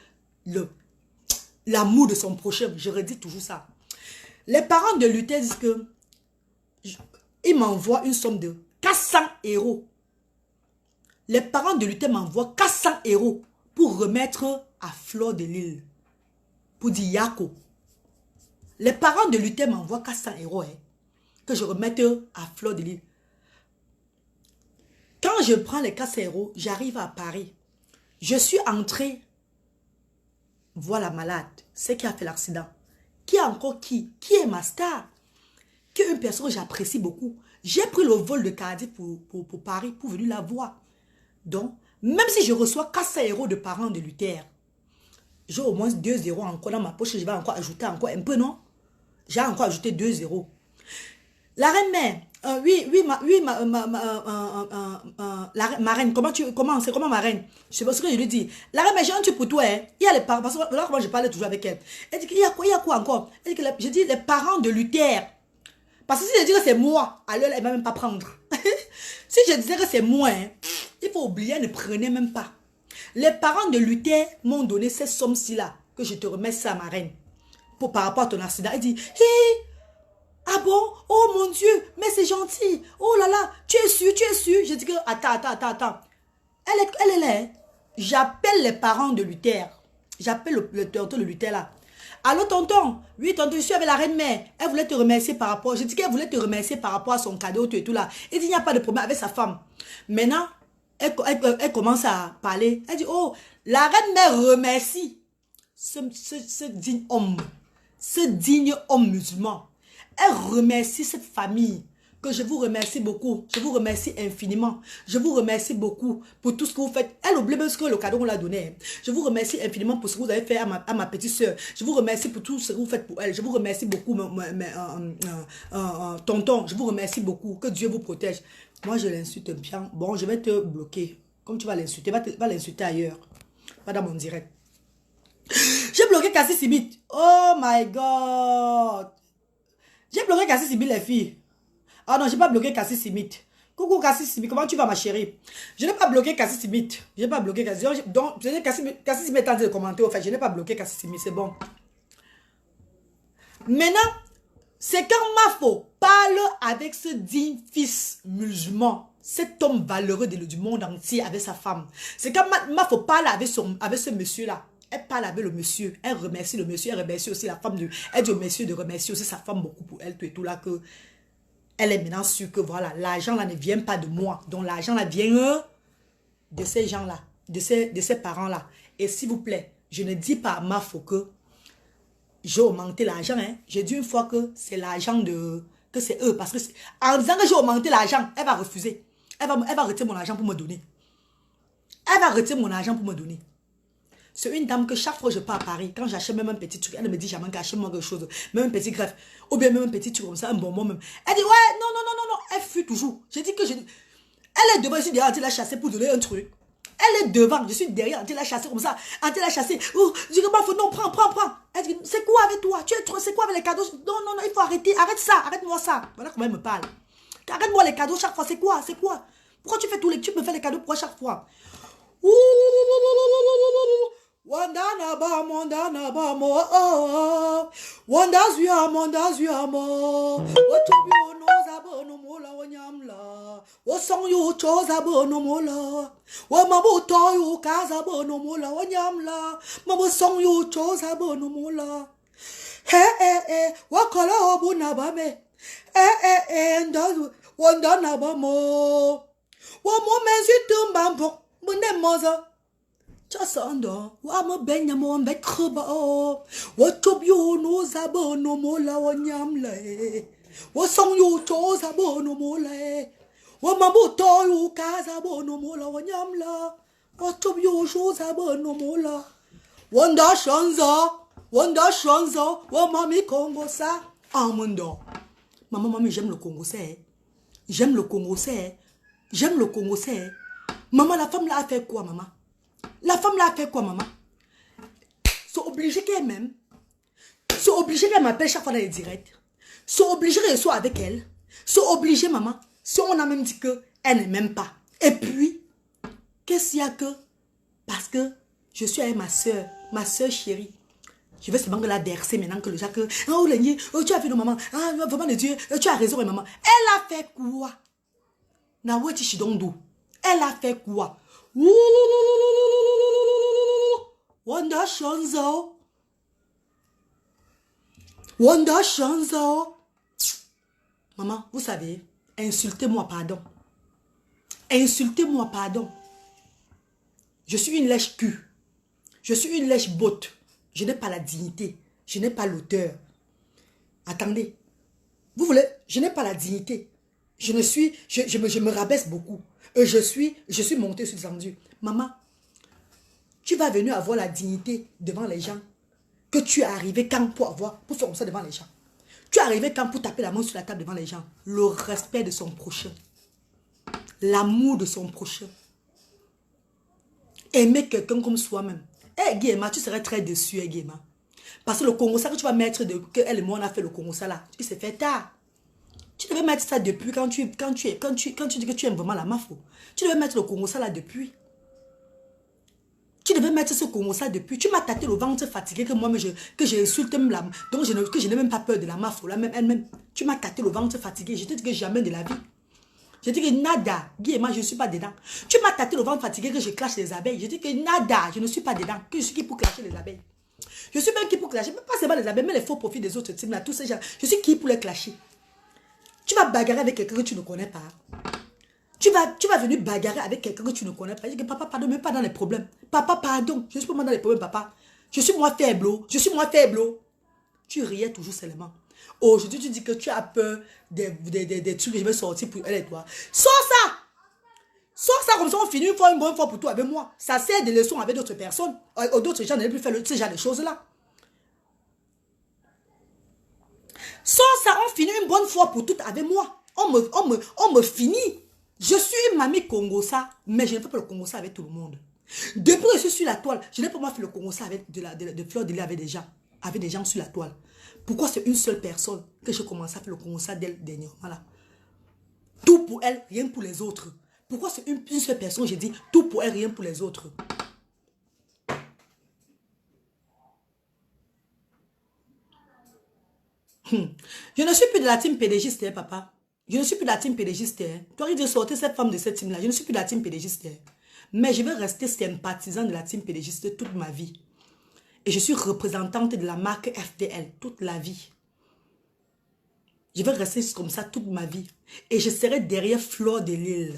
l'amour de son prochain. Je redis toujours ça. Les parents de Luther disent que ils m'envoient une somme de 400 €. Les parents de Luther m'envoient 400 € pour remettre à Fleur de Lille. Pour dire Yako. Les parents de Luther m'envoient 400 € que je remette à Fleur de Lille. Quand je prends les 400 €, j'arrive à Paris. Je suis entrée voir la malade, c'est qui a fait l'accident. Qui est encore qui? Qui est ma star? Qui est une personne que j'apprécie beaucoup. J'ai pris le vol de Cardiff pour Paris pour venir la voir. Donc, même si je reçois 400 € de parents de Luther, j'ai au moins 2 € encore dans ma poche. Je vais encore ajouter encore un peu, non? J'ai encore ajouté 2 €. La reine mère, ma reine, c'est comment ma reine? Je sais pas ce que je lui dis. La reine mère, j'ai un truc pour toi, hein. Il y a les parents, parce que là, moi, je parlais toujours avec elle. Elle dit, il y a quoi encore? Elle dit que je dis, les parents de Luther. Parce que si je dis que c'est moi, alors elle ne va même pas prendre. Si je disais que c'est moi, hein, il faut oublier, elle ne prenait même pas. Les parents de Luther m'ont donné cette somme-ci là, que je te remets ça, ma reine, par rapport à ton accident. Elle dit, hé, ah bon? Oh mon Dieu, mais c'est gentil. Oh là là, tu es sûr? Je dis que, attends. Elle est là. Hein? J'appelle les parents de Luther. J'appelle le tonton de Luther là. Allô tonton? Oui tonton, je suis avec la reine mère. Elle voulait te remercier par rapport, je dis qu'elle voulait te remercier par rapport à son cadeau, tout et tout là. Elle dit, il n'y a pas de problème avec sa femme. Maintenant, elle commence à parler. Elle dit, oh, la reine mère remercie ce digne homme musulman. Elle remercie cette famille, que je vous remercie beaucoup. Je vous remercie infiniment. Je vous remercie beaucoup pour tout ce que vous faites. Elle oublie même ce que le cadeau qu'on l'a donné. Je vous remercie infiniment pour ce que vous avez fait à ma petite soeur. Je vous remercie pour tout ce que vous faites pour elle. Je vous remercie beaucoup, tonton. Je vous remercie beaucoup. Que Dieu vous protège. Moi, je l'insulte bien. Bon, je vais te bloquer. Comme tu vas l'insulter, va l'insulter ailleurs. Pas dans mon direct. J'ai bloqué Cassie Simit. Oh my God. J'ai bloqué Cassie Simit, les filles. Ah non, j'ai pas bloqué Cassie Simit. Coucou Cassie Simit, comment tu vas ma chérie? Je n'ai pas bloqué Cassie Simit. Je n'ai pas bloqué Cassie. Donc, Cassie Simit est en train de commenter. Au fait, je n'ai pas bloqué Cassie Simit, c'est bon. Maintenant, c'est quand Mafo parle avec ce digne fils musulman, cet homme valeureux du monde entier avec sa femme. C'est quand Mafo parle avec ce monsieur-là. Elle parle avec le monsieur, elle remercie le monsieur, elle remercie aussi la femme. Elle dit au monsieur de remercier aussi sa femme beaucoup pour elle, tout et tout là, que elle est maintenant sûre que voilà, l'argent là ne vient pas de moi. Donc l'argent là vient de ces gens-là, de ces parents-là. Et s'il vous plaît, je ne dis pas à Mafo que j'ai augmenté l'argent. Hein. J'ai dit une fois que c'est l'argent de... que c'est eux. Parce que en disant que j'ai augmenté l'argent, elle va refuser. Elle va retirer mon argent pour me donner. Elle va retirer mon argent pour me donner. C'est une dame que chaque fois que je pars à Paris, quand j'achète même un petit truc, elle me dit jamais qu'achète-moi quelque chose, même un petit greffe, ou bien même un petit truc comme ça, un bonbon même. Elle dit ouais, non, non, non, non, non, elle fuit toujours. J'ai dit que je... Elle est devant, je suis derrière, elle la chasser pour donner un truc. Elle est devant, je suis derrière, elle la chasser comme ça, elle la chasser. Oh, je dis que non, prends, prends, prends. Elle dit, c'est quoi avec toi? Tu es trop, c'est quoi avec les cadeaux? Non, non, non, il faut arrêter, arrête ça, arrête-moi ça. Voilà comment elle me parle. Arrête-moi les cadeaux chaque fois, c'est quoi? C'est quoi? Pourquoi tu fais tous les... Tu me fais les cadeaux pourquoi chaque fois? Wandana ba mo oh wanda zua mo otobi ono zabono mola wanyamla o song yu cho zabono mola o mabuto yu kaza bono mola wanyamla mabo song yu cho zabono mola wakala obuna bame ndazu wandana ba mo wa mo mezitu mbambo bunde moza Chasando, wama benya mo mbe kruba o. Watobyo no zabo no mola wanyamle. Wasong yo cho zabo no mola. Wamabuto yo kaza bo no mola wanyamla. Watobyo sho zabo no mola. Wanda shanza, wamami Congo sa. Amundo. Maman, j'aime le Congo c'est. J'aime le Congo c'est. J'aime le Congo c'est. Maman, la femme là a fait quoi, maman? La femme là a fait quoi, maman? C'est obligé qu'elle m'aime. C'est obligé qu'elle m'appelle chaque fois dans les directs. C'est obligé que je sois avec elle. C'est obligé, maman. Si on a même dit qu'elle ne m'aime pas. Et puis, qu'est-ce qu'il y a que... Parce que je suis avec ma soeur chérie. Je vais seulement la verser maintenant que le Jacques... Oh, Lénie, oh, tu as vu nos mamans. Ah, vraiment, de Dieu, tu as raison, maman. Elle a fait quoi? Nawati Shidondo. Elle a fait quoi? Wanda Shanzo. Wanda Shanzo. Maman, vous savez, insultez-moi, pardon. Insultez-moi, pardon. Je suis une lèche cul. Je suis une lèche botte. Je n'ai pas la dignité. Je n'ai pas l'auteur. Attendez. Vous voulez, je n'ai pas la dignité. Je me rabaisse beaucoup. Je suis montée sur les endus. Maman, tu vas venir avoir la dignité devant les gens que tu es arrivé quand pour faire comme ça devant les gens. Tu es arrivé quand pour taper la main sur la table devant les gens. Le respect de son prochain. L'amour de son prochain. Aimer quelqu'un comme soi-même. Eh, Guéma, tu serais très déçu, Guéma. Parce que le Congo, ça que tu vas mettre, que elle et moi on a fait le Congo, ça là, il s'est fait tard. Tu devais mettre ça depuis quand tu dis que tu aimes vraiment la mafo. Tu devais mettre le Congo ça là depuis. Tu devais mettre ce Congo ça depuis. Tu m'as tâté le ventre fatigué que moi que j'insulte même la. Donc que je n'ai même pas peur de la mafo là même elle-même. Tu m'as tâté le ventre fatigué. Je te dis que jamais de la vie. Je dis que nada. Guy et moi je ne suis pas dedans. Tu m'as tâté le ventre fatigué que je clash les abeilles. Je dis que nada. Je ne suis pas dedans. Que je suis qui pour clasher les abeilles. Je suis même qui pour clasher. Même pas seulement les abeilles mais les faux profits des autres teams là. Tous ces gens. Je suis qui pour les clasher. Tu vas bagarrer avec quelqu'un que tu ne connais pas. Tu vas venir bagarrer avec quelqu'un que tu ne connais pas. Je dis que papa, pardon, même pas dans les problèmes. Papa, pardon. Je suis pas moi dans les problèmes, papa. Je suis moi faible. Je suis moi faible. Tu riais toujours seulement. Aujourd'hui, tu dis que tu as peur des trucs que je vais sortir pour elle et toi. Sors ça! Sors ça comme ça, on finit une bonne fois pour toi avec moi. Ça sert de leçon avec d'autres personnes. D'autres gens n'allaient plus faire ce genre de choses-là. Sors ça, on finit une bonne fois pour toutes avec moi. On me finit. Je suis mamie Congosa, mais je ne fais pas le Congosa avec tout le monde. Depuis que je suis sur la toile, je n'ai pas moi fait le Congosa avec de fleurs de lait avec des gens sur la toile. Pourquoi c'est une seule personne que je commence à faire le Congosa d'elle dernièrement là? Tout pour elle, rien pour les autres. Pourquoi c'est une seule personne, j'ai dit tout pour elle, rien pour les autres? Je ne suis plus de la team pédégiste, hein, papa. Je ne suis plus de la team pédégiste. Hein. Tu arrives de sortir cette femme de cette team-là. Je ne suis plus de la team pédégiste. Hein. Mais je vais rester sympathisant de la team pédégiste toute ma vie. Et je suis représentante de la marque FDL toute la vie. Je vais rester comme ça toute ma vie. Et je serai derrière Fleur de Lille.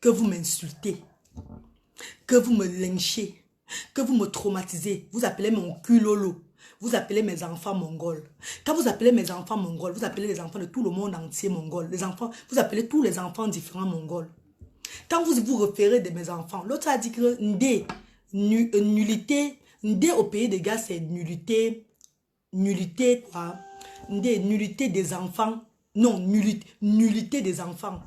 Que vous m'insultez. Que vous me lynchez. que vous me traumatisez, vous appelez mon culolo, vous appelez mes enfants mongols. Quand vous appelez mes enfants mongols, vous appelez les enfants de tout le monde entier mongol. Les enfants, vous appelez tous les enfants différents mongols. Quand vous vous référez de mes enfants, l'autre a dit que nullité, Ndé au pays des gars, c'est nullité quoi. Ndé, nullité des enfants. Non, nullité des enfants.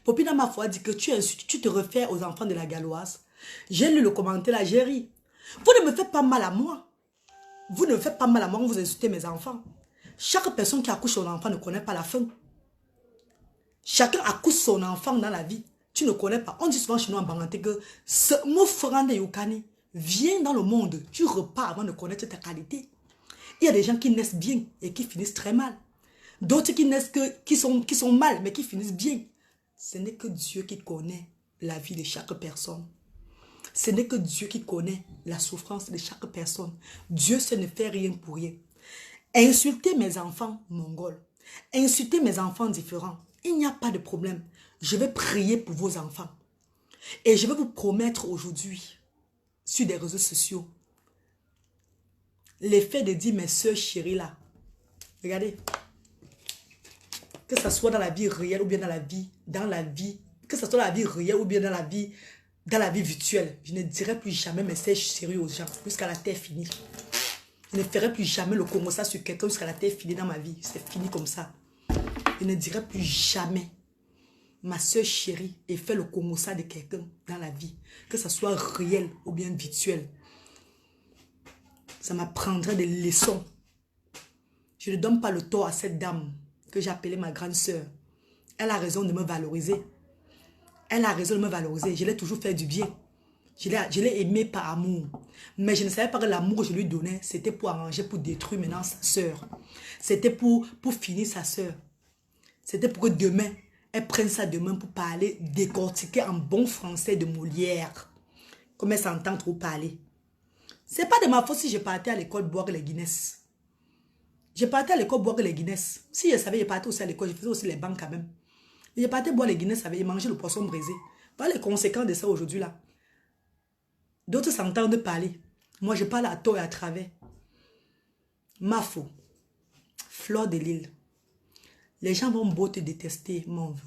Popina ma foi dit que tu te réfères aux enfants de la Galloise. J'ai lu le commentaire là, j'ai ri. Vous ne me faites pas mal à moi. Vous ne me faites pas mal à moi quand vous insultez mes enfants. Chaque personne qui accouche son enfant ne connaît pas la fin. Chacun accouche son enfant dans la vie. Tu ne connais pas. On dit souvent chez nous en Banganté que ce mot Frande Yokani vient dans le monde. Tu repars avant de connaître ta qualité. Il y a des gens qui naissent bien et qui finissent très mal. D'autres qui naissent qui sont mal mais qui finissent bien. Ce n'est que Dieu qui connaît la vie de chaque personne. Ce n'est que Dieu qui connaît la souffrance de chaque personne. Dieu ne fait rien pour rien. Insultez mes enfants mongols. Insultez mes enfants différents. Il n'y a pas de problème. Je vais prier pour vos enfants. Et je vais vous promettre aujourd'hui, sur des réseaux sociaux, l'effet de dire mes soeurs chéries là. Regardez. Que ce soit dans la vie réelle ou bien dans la vie, que ce soit dans la vie réelle ou bien dans la vie virtuelle. Je ne dirai plus jamais mes soeurs chéries aux gens jusqu'à la terre finie. Je ne ferai plus jamais le Congo ça sur quelqu'un jusqu'à la terre finie dans ma vie. C'est fini comme ça. Je ne dirai plus jamais ma soeur chérie et fait le Congo ça de quelqu'un dans la vie. Que ce soit réel ou bien virtuel. Ça m'apprendrait des leçons. Je ne donne pas le tort à cette dame que j'ai appelée ma grande soeur. Elle a raison de me valoriser. Elle a raison de me valoriser. Je l'ai toujours fait du bien. Je l'ai aimée par amour. Mais je ne savais pas que l'amour que je lui donnais, c'était pour arranger, pour détruire maintenant sa soeur. C'était pour finir sa soeur. C'était pour que demain, elle prenne ça demain pour parler, décortiquer en bon français de Molière. Comme elle s'entend trop parler. C'est pas de ma faute si je partais à l'école boire les Guinness. Je partais à l'école boire les Guinness. Si je savais, je partais aussi à l'école, je faisais aussi les banques quand même. Et je partais boire les Guinness, je mangeais le poisson brisé. Voilà les conséquences de ça aujourd'hui là. D'autres s'entendent parler. Moi, je parle à tort et à travers. Mafo, Fleur de Lille. Les gens vont beau te détester, mon vœu.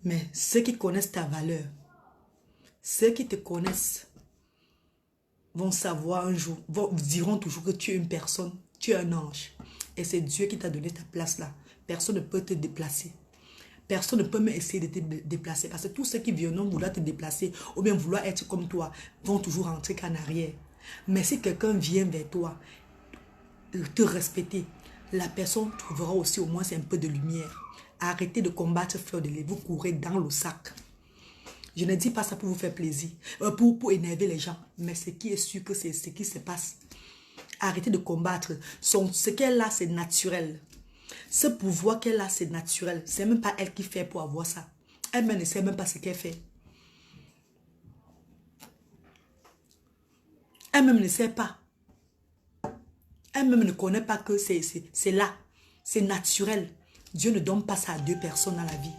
Mais ceux qui connaissent ta valeur, ceux qui te connaissent, vont savoir un jour, diront toujours que tu es une personne, tu es un ange. Et c'est Dieu qui t'a donné ta place là. Personne ne peut te déplacer. Personne ne peut même essayer de te déplacer. Parce que tous ceux qui viennent vouloir te déplacer ou bien vouloir être comme toi, vont toujours rentrer qu'en arrière. Mais si quelqu'un vient vers toi, te respecter, la personne trouvera aussi au moins un peu de lumière. Arrêtez de combattre Fleur de Lille. Vous courez dans le sac. Je ne dis pas ça pour vous faire plaisir, pour énerver les gens. Mais ce qui est sûr que c'est ce qui se passe. Arrêtez de combattre. Ce qu'elle a, c'est naturel. Ce pouvoir qu'elle a, c'est naturel. C'est même pas elle qui fait pour avoir ça. Elle-même ne sait même pas ce qu'elle fait. Elle-même ne sait pas. Elle-même ne connaît pas que c'est là. C'est naturel. Dieu ne donne pas ça à deux personnes dans la vie.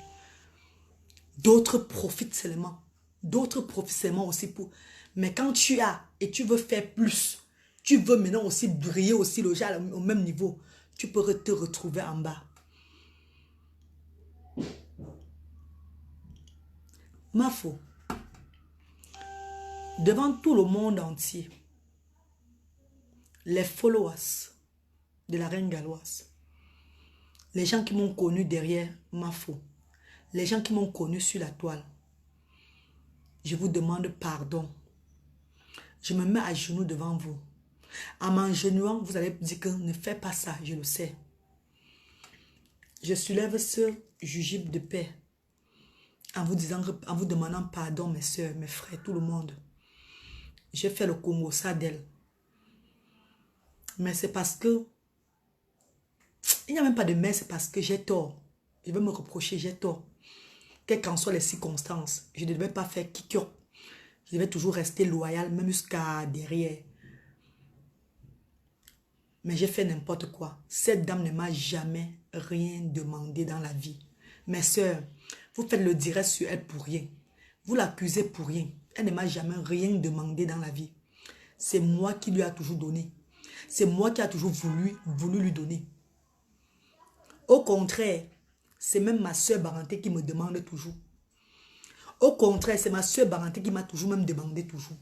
D'autres profitent seulement. D'autres profitent seulement aussi pour... Mais quand tu as et tu veux faire plus, tu veux maintenant aussi briller aussi le genre au même niveau, tu peux te retrouver en bas. Mafo, devant tout le monde entier, les followers de la reine galloise, les gens qui m'ont connu derrière Mafo, les gens qui m'ont connu sur la toile, je vous demande pardon. Je me mets à genoux devant vous. En m'agenouillant, vous allez dire que ne fais pas ça, je le sais. Je soulève ce jujube de paix en vous demandant pardon, mes soeurs, mes frères, tout le monde. J'ai fait le Congo ça d'elle. Mais c'est parce que il n'y a même pas de mais, c'est parce que j'ai tort. Je vais me reprocher, j'ai tort. Quelles qu'en soient les circonstances, je ne devais pas faire kikyo. Je devais toujours rester loyal, même jusqu'à derrière. Mais j'ai fait n'importe quoi. Cette dame ne m'a jamais rien demandé dans la vie. Mes soeurs, vous faites le direct sur elle pour rien. Vous l'accusez pour rien. Elle ne m'a jamais rien demandé dans la vie. C'est moi qui lui a toujours donné. C'est moi qui a toujours voulu lui donner. Au contraire, c'est même ma soeur Baranté qui me demande toujours. Au contraire, c'est ma soeur Baranté qui m'a toujours même demandé toujours.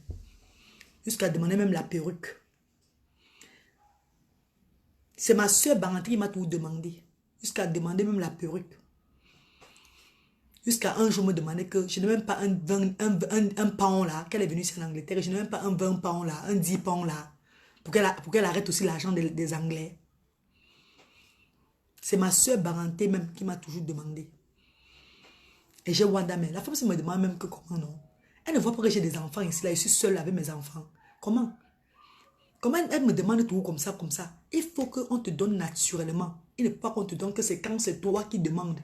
Jusqu'à demander même la perruque. C'est ma soeur Baranté qui m'a toujours demandé. Jusqu'à demander même la perruque. Jusqu'à un jour me demander que je n'ai même pas un pound là, qu'elle est venue ici en Angleterre, je n'ai même pas un 20 pounds là, un 10 pounds là, pour qu'elle arrête aussi l'argent des Anglais. C'est ma soeur Baranté même qui m'a toujours demandé. Et j'ai Wanda, mais la femme se me demande même que comment non. Elle ne voit pas que j'ai des enfants ici là, je suis seule avec mes enfants. Comment? Comment elle me demande tout comme ça, comme ça? Il faut qu'on te donne naturellement. Il ne faut pas qu'on te donne que c'est quand c'est toi qui demandes.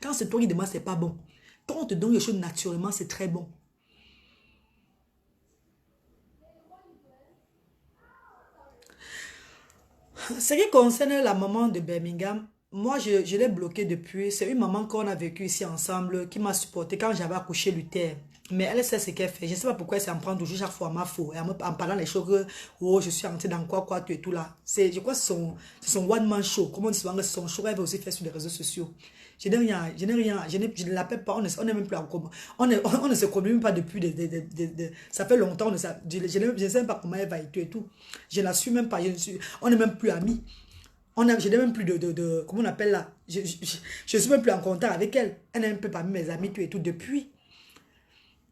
Quand c'est toi qui demandes, c'est pas bon. Quand on te donne les choses naturellement, c'est très bon. Ce qui concerne la maman de Birmingham, moi, je l'ai bloquée depuis. C'est une maman qu'on a vécu ici ensemble, qui m'a supporté quand j'avais accouché Luther. Mais elle sait ce qu'elle fait. Je ne sais pas pourquoi elle s'en prend toujours chaque fois à ma faute. En parlant des choses que, oh, je suis entrée dans quoi, tu et tout là. Je crois que c'est son one-man show. Comment on dit souvent que c'est son show, elle va aussi faire sur les réseaux sociaux. Je n'ai rien, je ne l'appelle pas, on n'est même plus en commun. On ne se connaît même pas depuis, ça fait longtemps, je ne sais même pas comment elle va et tout. Je ne la suis même pas, on n'est même plus amis. Je n'ai même plus comment on appelle là, je suis même plus en contact avec elle. Elle n'est même plus parmi mes amis, tout et tout, depuis.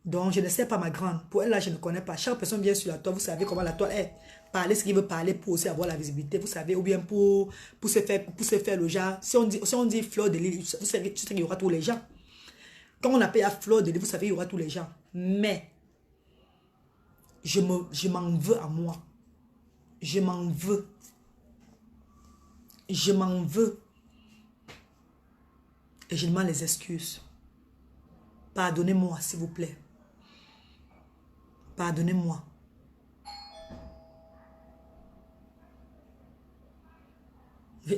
Donc, je ne sais pas ma grande. Pour elle, là, je ne connais pas. Chaque personne vient sur la toile, vous savez comment la toile est. Parler ce qu'il veut parler pour aussi avoir la visibilité, vous savez, ou bien pour se faire le genre. Si on dit fleur de lys, vous savez qu'il y aura tous les gens. Quand on appelle à fleur de lys, vous savez, il y aura tous les gens. Mais, je m'en veux à moi. Je m'en veux. Je m'en veux. Et je demande les excuses. Pardonnez-moi, s'il vous plaît. Pardonnez-moi.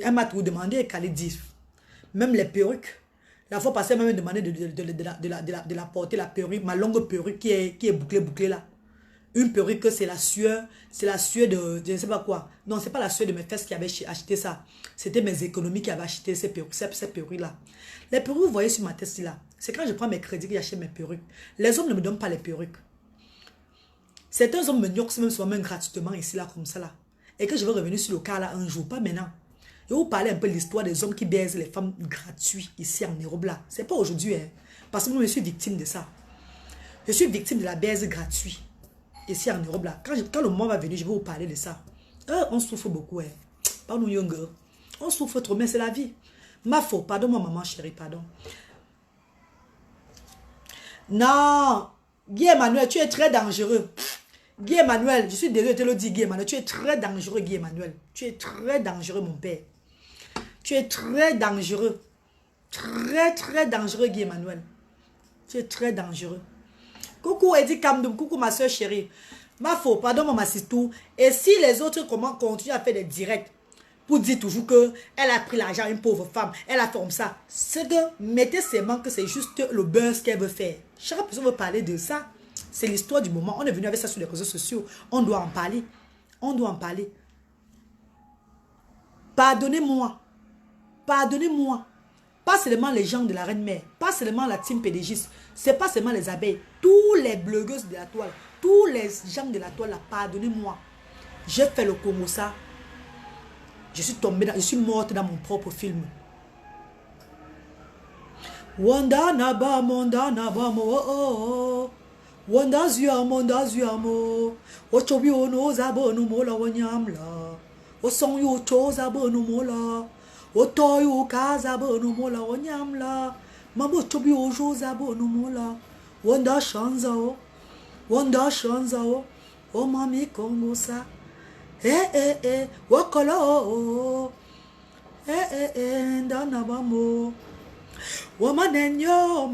Elle m'a tout demandé qu'elle dit. Même les perruques. La fois passée, elle m'a demandé de la porter, la perruque, ma longue perruque qui est bouclée là. Une perruque, c'est la sueur de, je ne sais pas quoi. Non, c'est pas la sueur de mes fesses qui avait acheté ça. C'était mes économies qui avaient acheté ces perruques là. Les perruques, vous voyez sur ma tête là, c'est quand je prends mes crédits que j'achète mes perruques. Les hommes ne me donnent pas les perruques. Certains hommes me nioxent même souvent gratuitement ici là, comme ça là. Et que je vais revenir sur le cas là un jour, pas maintenant. Je vais vous parler un peu de l'histoire des hommes qui baisent les femmes gratuits ici en Europe là. C'est pas aujourd'hui, hein. Parce que moi je suis victime de ça. Je suis victime de la baise gratuite. Ici en Europe là. Quand le moment va venir, je vais vous parler de ça. On souffre beaucoup, hein. Pas nous younger. On souffre trop, mais c'est la vie. Ma faute, pardon, maman chérie, pardon. Non, Guy Emmanuel, tu es très dangereux. Guy Emmanuel, je suis désolé de te le dire, Guy Emmanuel, tu es très dangereux, Guy Emmanuel. Tu es très dangereux, mon père. Tu es très dangereux. Très, très dangereux, Guy Emmanuel. Tu es très dangereux. Coucou, Eddie Kamdoum, coucou, ma soeur chérie. Ma faute, pardon, maman Sistou. Et si les autres continuent à faire des directs pour dire toujours que elle a pris l'argent à une pauvre femme, elle a fait comme ça, c'est que mettez seulement que c'est juste le buzz qu'elle veut faire. Chaque personne veut parler de ça. C'est l'histoire du moment. On est venu avec ça sur les réseaux sociaux. On doit en parler. On doit en parler. Pardonnez-moi. Pardonnez-moi. Pas seulement les gens de la Reine-Mère. Pas seulement la team PDGiste. C'est pas seulement les abeilles. Tous les blogueuses de la toile. Tous les gens de la toile. Pardonnez-moi. J'ai fait le Congo ça. Je suis morte dans mon propre film. Wanda naba monda naba mo oh. Wanda zuamo. Ochobi ono zabonu mola wanyamla. Osong yu cho zabonu mola. Otoyu kaza bonu mola wanyamla. Mamo chobi ojo zabonu mola. Wanda shanzao. Wanda shanzao. O mami Congo sa. Wakolo. Ndanabamo. Manenyo.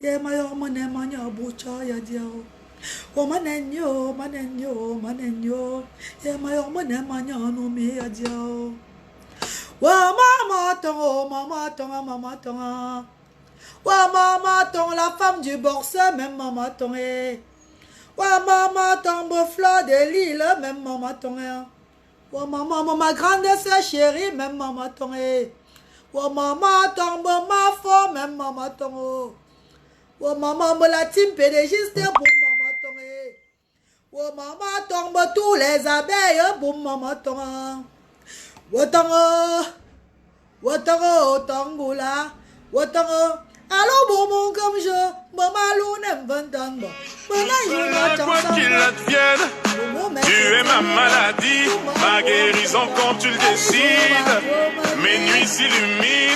Ye mayo manya bucha ya diao. Manenyo. Ye mayo manya no me ya diao. Mama tonga. Wa maman ton la femme du borseur, même maman ton est. Wa maman ton beau fleur de l'île, même maman ton est. Wa maman ma grande sœur chérie, même maman ton est. Wa maman ton beau ma fort, même maman ton est. Wa maman la team pédégiste pour maman ton est. Wa maman tombe tous les abeilles pour maman ton est. Watango, watango, tangoula, watango. Allô, bonbon comme je, maman l'on ventango. Quoi qu'il advienne, tu es ma maladie, ma guérison quand tu le décides. Mes nuits s'illuminent.